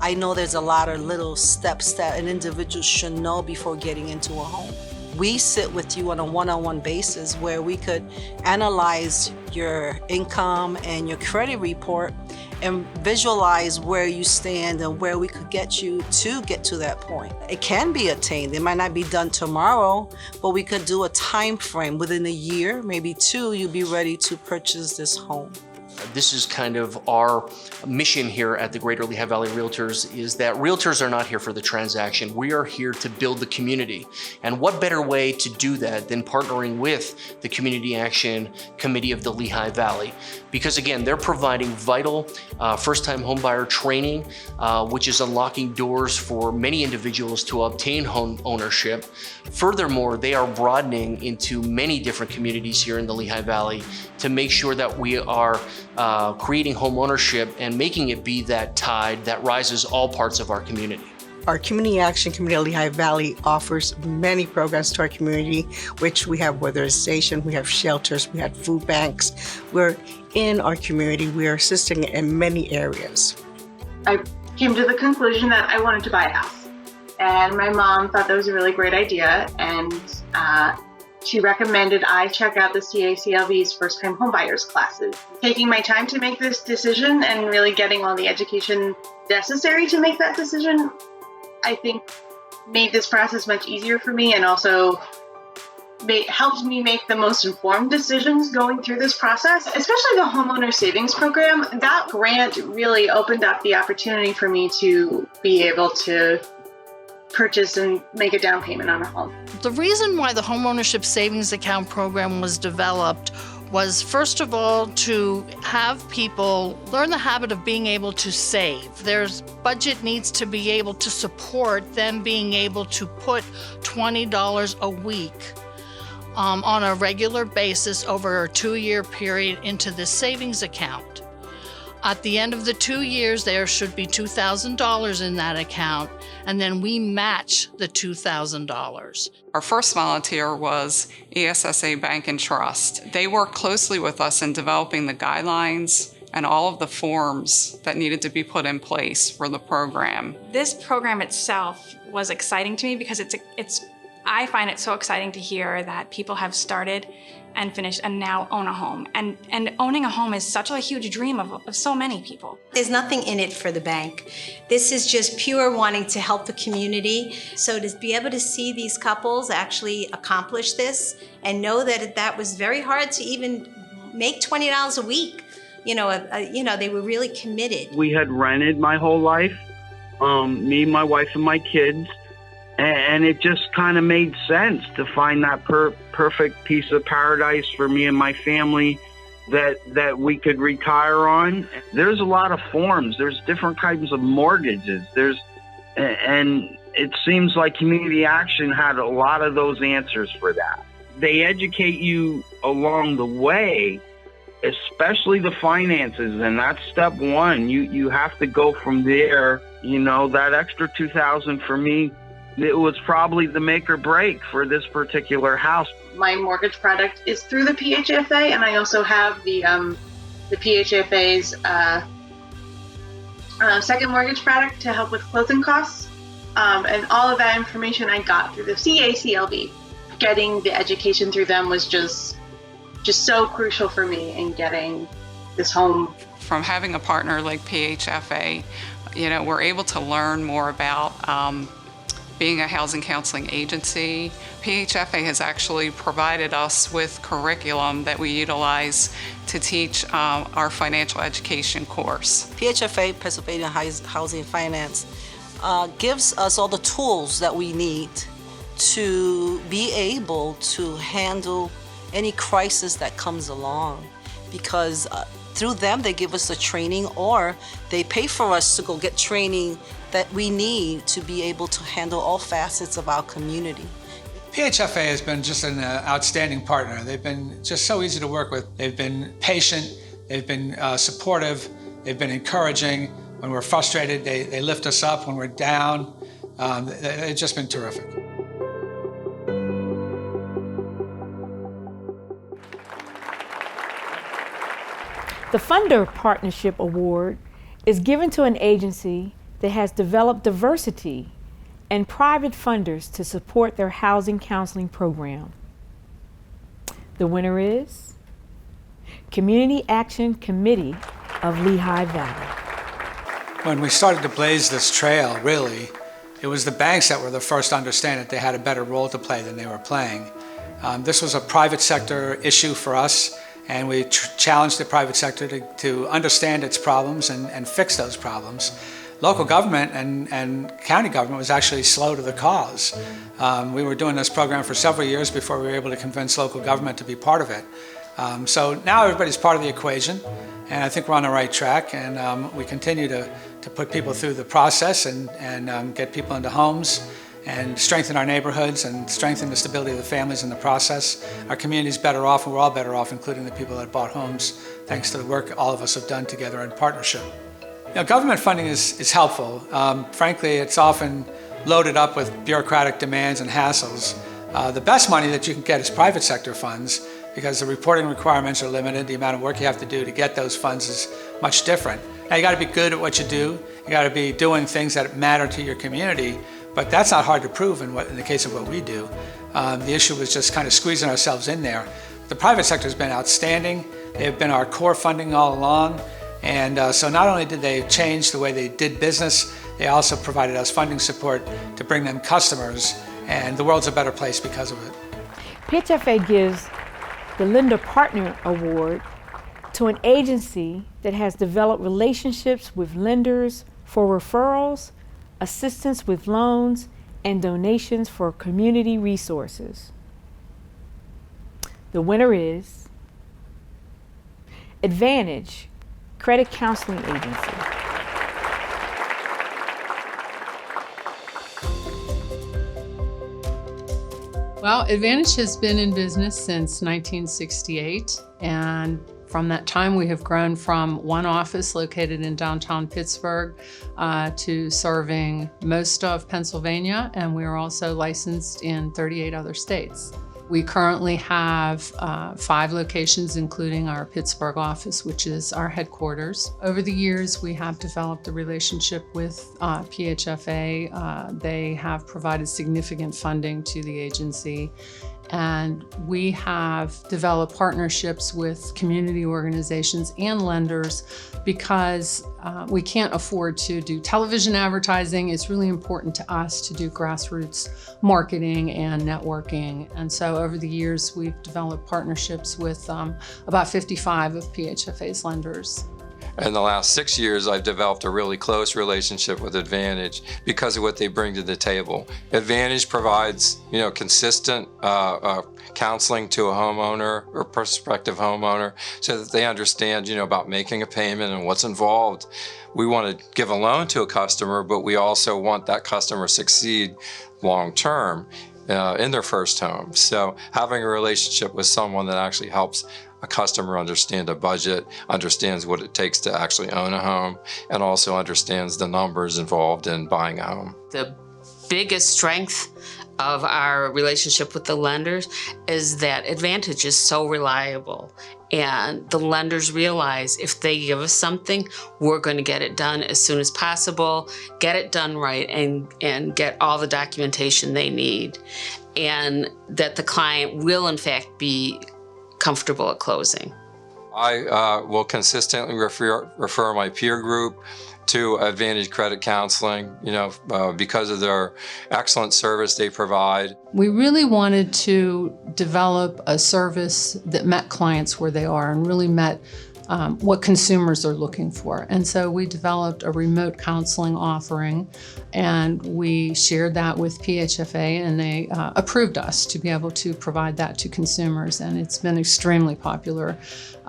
I know there's a lot of little steps that an individual should know before getting into a home. We sit with you on a one-on-one basis where we could analyze your income and your credit report and visualize where you stand and where we could get you to get to that point. It can be attained. It might not be done tomorrow, but we could do a time frame. Within a year, maybe 2, you'll be ready to purchase this home. This is kind of our mission here at the Greater Lehigh Valley Realtors, is that realtors are not here for the transaction. We are here to build the community. And what better way to do that than partnering with the Community Action Committee of the Lehigh Valley? Because again, they're providing vital first-time homebuyer training, which is unlocking doors for many individuals to obtain home ownership. Furthermore, they are broadening into many different communities here in the Lehigh Valley to make sure that we are creating home ownership and making it be that tide that rises all parts of our community. Our Community Action Committee of Lehigh Valley offers many programs to our community, which we have weatherization, we have shelters, we have food banks. We're in our community, we are assisting in many areas. I came to the conclusion that I wanted to buy a house. And my mom thought that was a really great idea, and she recommended I check out the CACLV's first-time homebuyers classes. Taking my time to make this decision and really getting all the education necessary to make that decision, I think made this process much easier for me, and also helped me make the most informed decisions going through this process, especially the homeowner savings program. That grant really opened up the opportunity for me to be able to purchase and make a down payment on a home. The reason why the homeownership savings account program was developed was, first of all, to have people learn the habit of being able to save. Their budget needs to be able to support them being able to put $20 a week on a regular basis over a 2-year period into this savings account. At the end of the 2 years, there should be $2,000 in that account, and then we match the $2,000. Our first volunteer was ESSA Bank and Trust. They worked closely with us in developing the guidelines and all of the forms that needed to be put in place for the program. This program itself was exciting to me because I find it so exciting to hear that people have started and finish and now own a home. And owning a home is such a huge dream of so many people. There's nothing in it for the bank. This is just pure wanting to help the community. So to be able to see these couples actually accomplish this and know that that was very hard to even make $20 a week. They were really committed. We had rented my whole life, me, my wife, and my kids. And it just kind of made sense to find that perfect piece of paradise for me and my family that we could retire on. There's a lot of forms. There's different kinds of mortgages. And it seems like Community Action had a lot of those answers for that. They educate you along the way, especially the finances, and that's step one. You have to go from there. That extra $2,000 for me, it was probably the make or break for this particular house. My mortgage product is through the PHFA, and I also have the PHFA's second mortgage product to help with closing costs. And all of that information I got through the CACLB. Getting the education through them was just so crucial for me in getting this home. From having a partner like PHFA, we're able to learn more about being a housing counseling agency. PHFA has actually provided us with curriculum that we utilize to teach our financial education course. PHFA, Pennsylvania Housing Finance, gives us all the tools that we need to be able to handle any crisis that comes along, because through them they give us the training, or they pay for us to go get training that we need to be able to handle all facets of our community. PHFA has been just an outstanding partner. They've been just so easy to work with. They've been patient, they've been supportive, they've been encouraging. When we're frustrated, they lift us up. When we're down, it's just been terrific. The Funder Partnership Award is given to an agency that has developed diversity and private funders to support their housing counseling program. The winner is Community Action Committee of Lehigh Valley. When we started to blaze this trail, really, it was the banks that were the first to understand that they had a better role to play than they were playing. This was a private sector issue for us, and we challenged the private sector to understand its problems and fix those problems. Local government and county government was actually slow to the cause. We were doing this program for several years before we were able to convince local government to be part of it. So now everybody's part of the equation, and I think we're on the right track, and we continue to put people through the process and get people into homes and strengthen our neighborhoods and strengthen the stability of the families in the process. Our community's better off, and we're all better off, including the people that bought homes, thanks to the work all of us have done together in partnership. Government funding is helpful. Frankly, it's often loaded up with bureaucratic demands and hassles. The best money that you can get is private sector funds, because the reporting requirements are limited. The amount of work you have to do to get those funds is much different. Now, you got to be good at what you do. You got to be doing things that matter to your community, but that's not hard to prove in the case of what we do. The issue was just kind of squeezing ourselves in there. The private sector has been outstanding. They've been our core funding all along. And so not only did they change the way they did business, they also provided us funding support to bring them customers, and the world's a better place because of it. PHFA gives the Lender Partner Award to an agency that has developed relationships with lenders for referrals, assistance with loans, and donations for community resources. The winner is Advantage Credit Counseling Agency. Well, Advantage has been in business since 1968, and from that time we have grown from one office located in downtown Pittsburgh to serving most of Pennsylvania, and we are also licensed in 38 other states. We currently have 5 locations, including our Pittsburgh office, which is our headquarters. Over the years, we have developed a relationship with PHFA. They have provided significant funding to the agency, And we have developed partnerships with community organizations and lenders because we can't afford to do television advertising. It's really important to us to do grassroots marketing and networking. And so over the years, we've developed partnerships with about 55 of PHFA's lenders. In the last 6 years, I've developed a really close relationship with Advantage because of what they bring to the table. Advantage provides, consistent counseling to a homeowner or prospective homeowner so that they understand, about making a payment and what's involved. We want to give a loan to a customer, but we also want that customer to succeed long term in their first home. So having a relationship with someone that actually helps a customer understand a budget, understands what it takes to actually own a home, and also understands the numbers involved in buying a home. The biggest strength of our relationship with the lenders is that Advantage is so reliable. And the lenders realize if they give us something, we're going to get it done as soon as possible, get it done right, and get all the documentation they need. And that the client will, in fact, be comfortable at closing. I will consistently refer my peer group to Advantage Credit Counseling, because of their excellent service they provide. We really wanted to develop a service that met clients where they are and really met what consumers are looking for. And so we developed a remote counseling offering, and we shared that with PHFA, and they approved us to be able to provide that to consumers, and it's been extremely popular.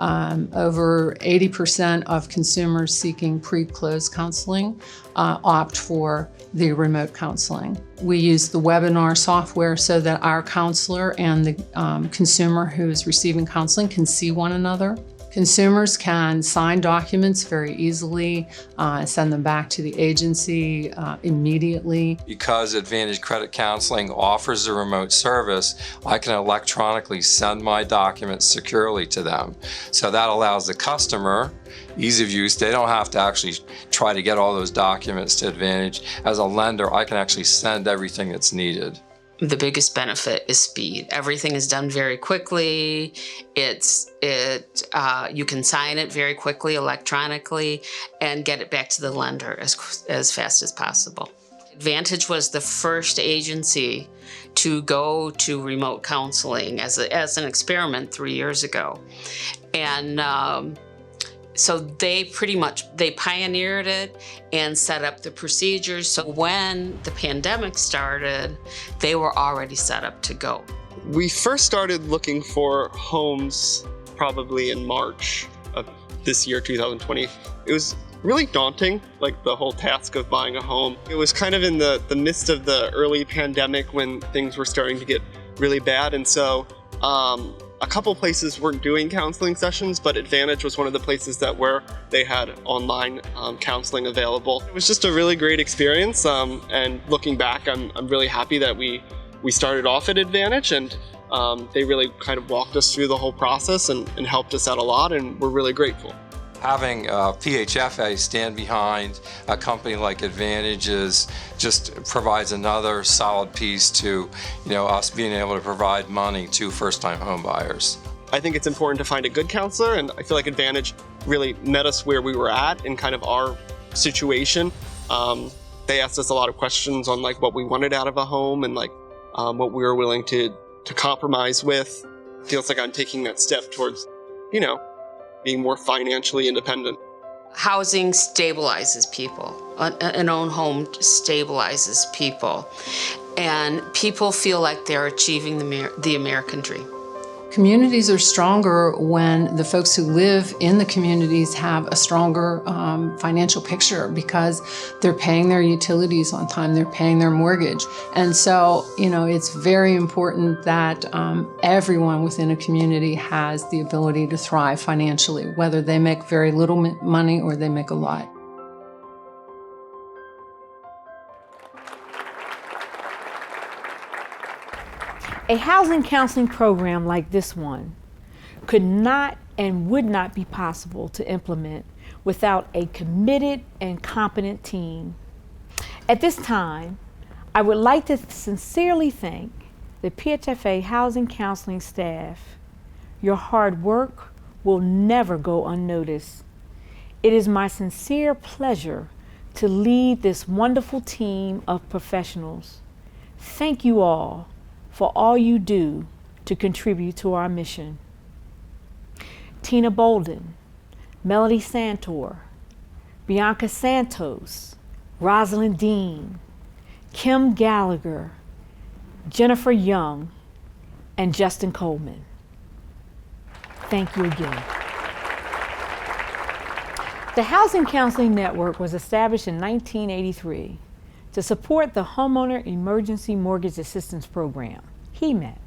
Over 80% of consumers seeking pre-close counseling opt for the remote counseling. We use the webinar software so that our counselor and the consumer who is receiving counseling can see one another. Consumers can sign documents very easily, send them back to the agency immediately. Because Advantage Credit Counseling offers a remote service, I can electronically send my documents securely to them. So that allows the customer ease of use. They don't have to actually try to get all those documents to Advantage. As a lender, I can actually send everything that's needed. The biggest benefit is speed. Everything is done very quickly. You can sign it very quickly electronically and get it back to the lender as fast as possible. Advantage was the first agency to go to remote counseling as an experiment 3 years ago. And so they pioneered it and set up the procedures. So when the pandemic started, they were already set up to go. We first started looking for homes probably in March of this year, 2020. It was really daunting, like the whole task of buying a home. It was kind of in the midst of the early pandemic when things were starting to get really bad. And so a couple places weren't doing counseling sessions, but Advantage was one of the places where they had online counseling available. It was just a really great experience, and looking back, I'm really happy that we started off at Advantage, and they really kind of walked us through the whole process and helped us out a lot, and we're really grateful. Having PHFA stand behind a company like Advantage just provides another solid piece to us being able to provide money to first-time home buyers. I think it's important to find a good counselor, and I feel like Advantage really met us where we were at in kind of our situation. They asked us a lot of questions on like what we wanted out of a home and like what we were willing to compromise with. It feels like I'm taking that step towards, being more financially independent. Housing stabilizes people. An own home stabilizes people. And people feel like they're achieving the American dream. Communities are stronger when the folks who live in the communities have a stronger financial picture because they're paying their utilities on time, they're paying their mortgage. And so, it's very important that everyone within a community has the ability to thrive financially, whether they make very little money or they make a lot. A housing counseling program like this one could not and would not be possible to implement without a committed and competent team. At this time, I would like to sincerely thank the PHFA Housing Counseling staff. Your hard work will never go unnoticed. It is my sincere pleasure to lead this wonderful team of professionals. Thank you all for all you do to contribute to our mission. Tina Bolden, Melody Santor, Bianca Santos, Rosalind Dean, Kim Gallagher, Jennifer Young, and Justin Coleman. Thank you again. The Housing Counseling Network was established in 1983 to support the Homeowner Emergency Mortgage Assistance Program, HEMAP.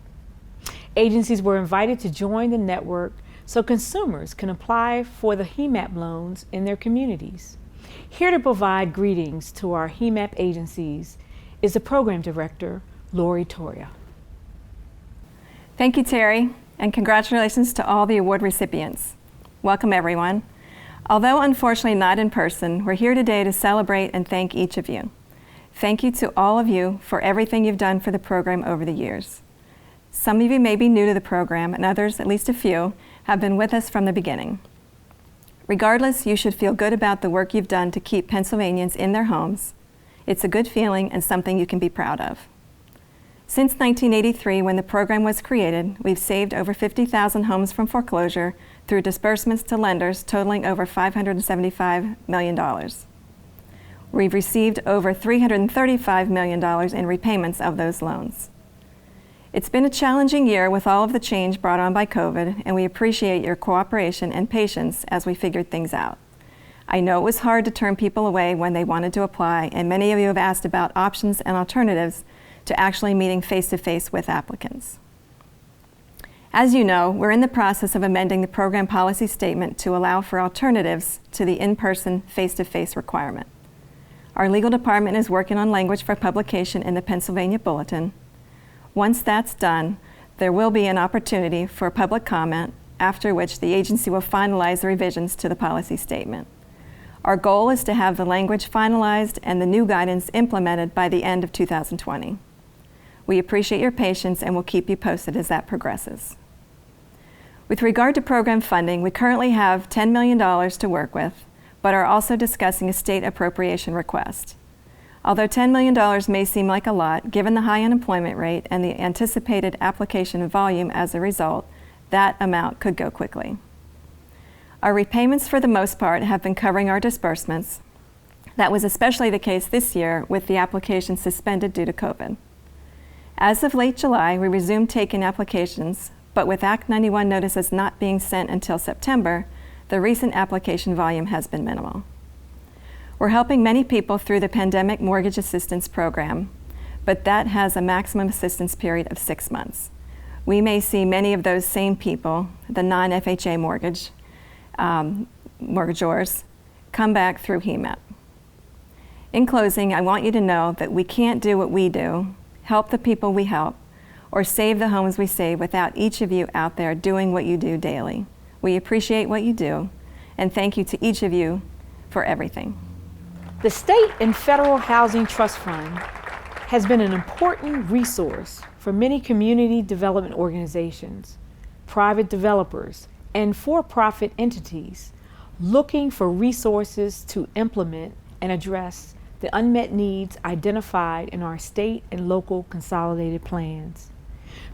Agencies were invited to join the network so consumers can apply for the HEMAP loans in their communities. Here to provide greetings to our HEMAP agencies is the Program Director, Lori Toria. Thank you, Terry, and congratulations to all the award recipients. Welcome, everyone. Although unfortunately not in person, we're here today to celebrate and thank each of you. Thank you to all of you for everything you've done for the program over the years. Some of you may be new to the program, and others, at least a few, have been with us from the beginning. Regardless, you should feel good about the work you've done to keep Pennsylvanians in their homes. It's a good feeling and something you can be proud of. Since 1983, when the program was created, we've saved over 50,000 homes from foreclosure through disbursements to lenders totaling over $575 million. We've received over $335 million in repayments of those loans. It's been a challenging year with all of the change brought on by COVID, and we appreciate your cooperation and patience as we figured things out. I know it was hard to turn people away when they wanted to apply, and many of you have asked about options and alternatives to actually meeting face-to-face with applicants. As you know, we're in the process of amending the program policy statement to allow for alternatives to the in-person face-to-face requirement. Our legal department is working on language for publication in the Pennsylvania Bulletin. Once that's done, there will be an opportunity for public comment, after which the agency will finalize the revisions to the policy statement. Our goal is to have the language finalized and the new guidance implemented by the end of 2020. We appreciate your patience and will keep you posted as that progresses. With regard to program funding, we currently have $10 million to work with, but are also discussing a state appropriation request. Although $10 million may seem like a lot, given the high unemployment rate and the anticipated application volume as a result, that amount could go quickly. Our repayments for the most part have been covering our disbursements. That was especially the case this year with the application suspended due to COVID. As of late July, we resumed taking applications, but with Act 91 notices not being sent until September, the recent application volume has been minimal. We're helping many people through the Pandemic Mortgage Assistance Program, but that has a maximum assistance period of 6 months. We may see many of those same people, the non-FHA mortgagors, come back through HEMAP. In closing, I want you to know that we can't do what we do, help the people we help, or save the homes we save without each of you out there doing what you do daily. We appreciate what you do, and thank you to each of you for everything. The State and Federal Housing Trust Fund has been an important resource for many community development organizations, private developers, and for-profit entities looking for resources to implement and address the unmet needs identified in our state and local consolidated plans.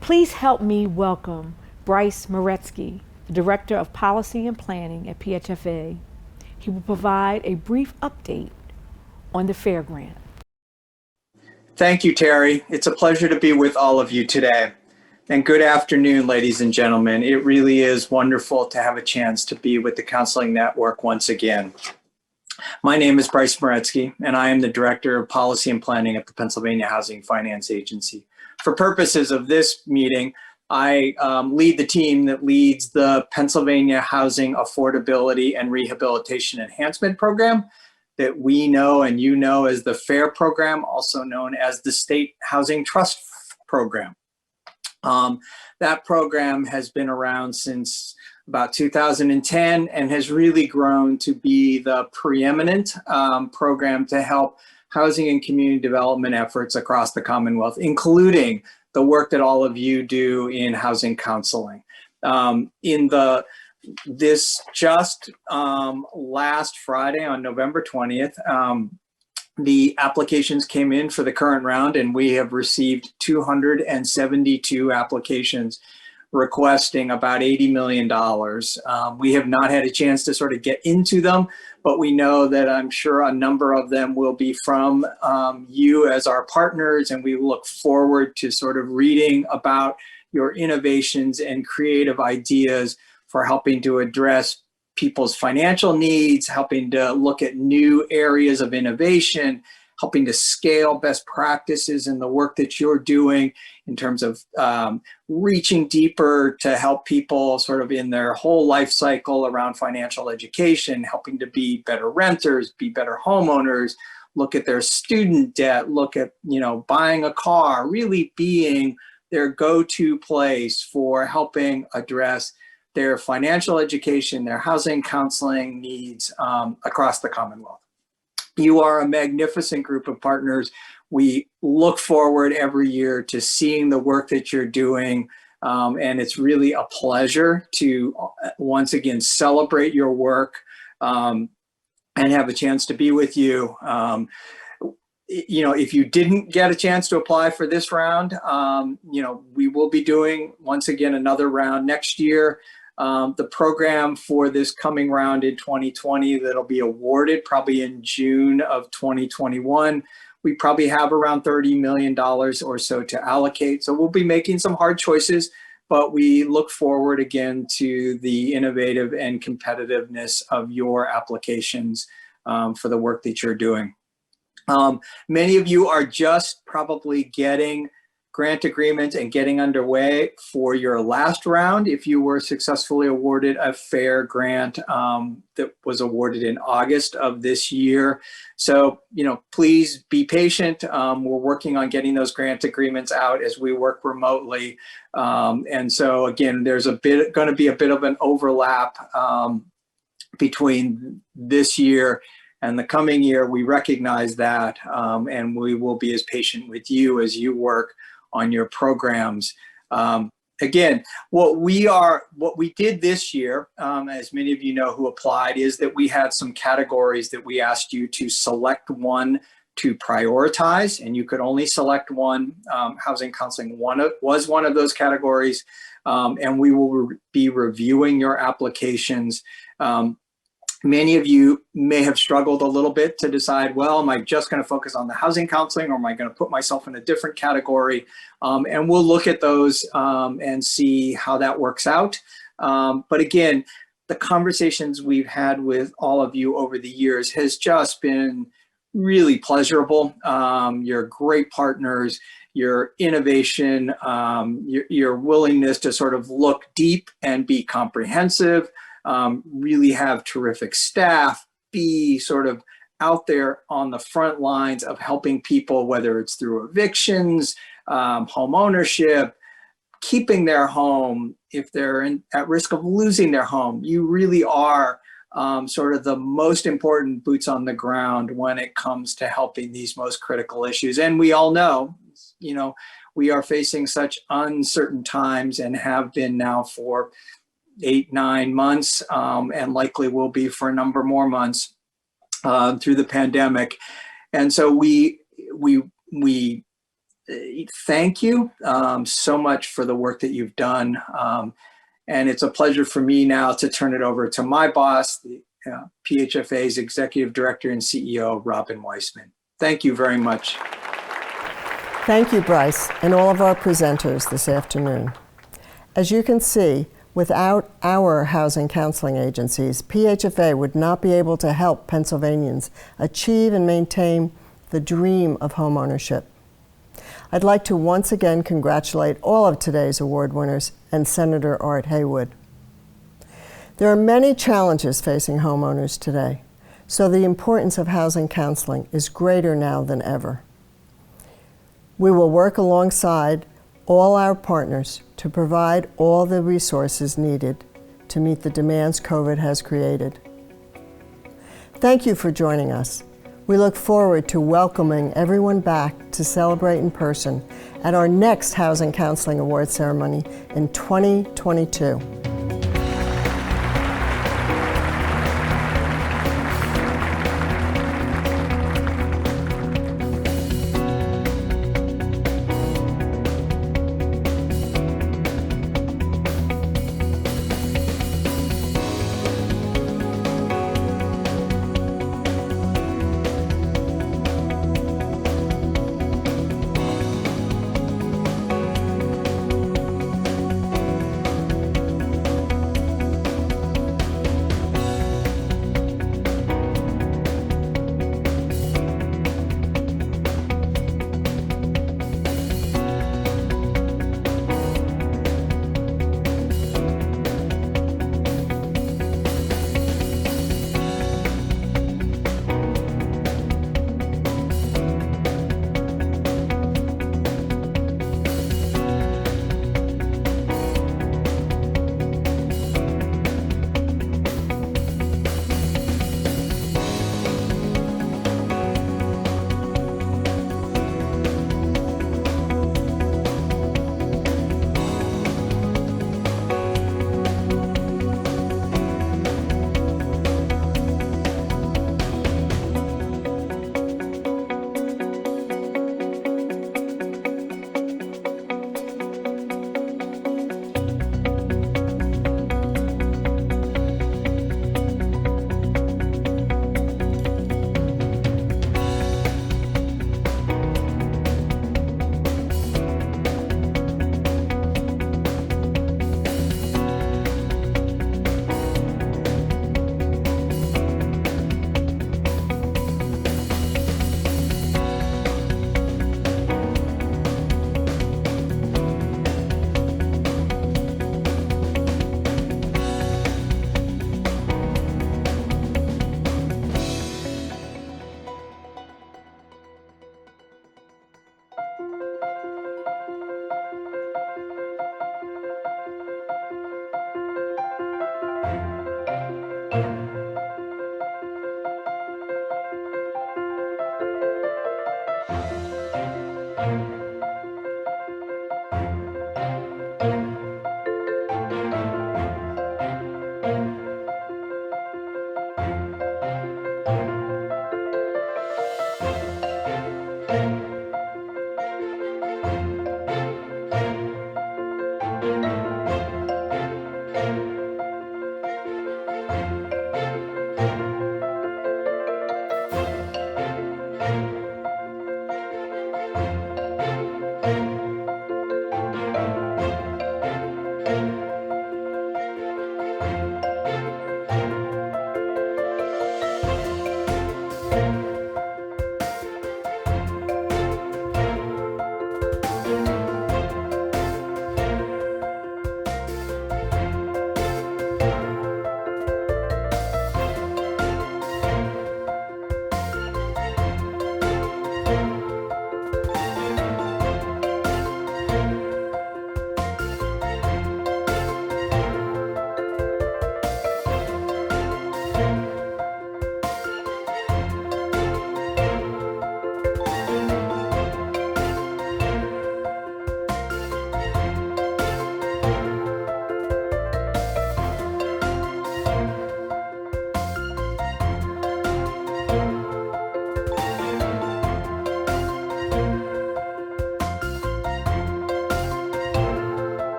Please help me welcome Bryce Moretsky, the Director of Policy and Planning at PHFA. He will provide a brief update on the FAIR grant. Thank you, Terry. It's a pleasure to be with all of you today. And good afternoon, ladies and gentlemen. It really is wonderful to have a chance to be with the Counseling Network once again. My name is Bryce Moretsky, and I am the Director of Policy and Planning at the Pennsylvania Housing Finance Agency. For purposes of this meeting, I lead the team that leads the Pennsylvania Housing Affordability and Rehabilitation Enhancement Program that we know and you know as the FAIR program, also known as the State Housing Trust Program. That program has been around since about 2010 and has really grown to be the preeminent program to help housing and community development efforts across the Commonwealth, including the work that all of you do in housing counseling. This just last Friday on November 20th, the applications came in for the current round, and we have received 272 applications requesting about $80 million. We have not had a chance to sort of get into them, but we know that I'm sure a number of them will be from you as our partners, and we look forward to sort of reading about your innovations and creative ideas for helping to address people's financial needs, helping to look at new areas of innovation, helping to scale best practices in the work that you're doing in terms of reaching deeper to help people sort of in their whole life cycle around financial education, helping to be better renters, be better homeowners, look at their student debt, look at, buying a car, really being their go-to place for helping address their financial education, their housing counseling needs across the Commonwealth. You are a magnificent group of partners. We look forward every year to seeing the work that you're doing, and it's really a pleasure to once again celebrate your work and have a chance to be with you. If you didn't get a chance to apply for this round, we will be doing once again another round next year. The program for this coming round in 2020 that'll be awarded probably in June of 2021. We probably have around $30 million or so to allocate. So we'll be making some hard choices, but we look forward again to the innovative and competitiveness of your applications for the work that you're doing. Many of you are just probably getting grant agreements and getting underway for your last round if you were successfully awarded a FAIR grant that was awarded in August of this year. So, please be patient. We're working on getting those grant agreements out as we work remotely. And so again, there's going to be a bit of an overlap between this year and the coming year. We recognize that, and we will be as patient with you as you work on your programs. Again, what we did this year, as many of you know who applied, is that we had some categories that we asked you to select one to prioritize, and you could only select one. Housing counseling was one of those categories, and we will be reviewing your applications. Many of you may have struggled a little bit to decide, well, am I just going to focus on the housing counseling, or am I going to put myself in a different category? And we'll look at those and see how that works out. But again, the conversations we've had with all of you over the years has just been really pleasurable. You're great partners. Your innovation, your willingness to sort of look deep and be comprehensive, really have terrific staff, be sort of out there on the front lines of helping people, whether it's through evictions, home ownership, keeping their home if they're at risk of losing their home. You really are sort of the most important boots on the ground when it comes to helping these most critical issues. And we all know, we are facing such uncertain times and have been now for 8-9 months, and likely will be for a number more months through the pandemic. And so we thank you so much for the work that you've done. And it's a pleasure for me now to turn it over to my boss, the PHFA's Executive Director and CEO, Robin Weissman. Thank you very much. Thank you, Bryce, and all of our presenters this afternoon. As you can see, without our housing counseling agencies, PHFA would not be able to help Pennsylvanians achieve and maintain the dream of homeownership. I'd like to once again congratulate all of today's award winners and Senator Art Haywood. There are many challenges facing homeowners today, so the importance of housing counseling is greater now than ever. We will work alongside all our partners to provide all the resources needed to meet the demands COVID has created. Thank you for joining us. We look forward to welcoming everyone back to celebrate in person at our next Housing Counseling Award ceremony in 2022.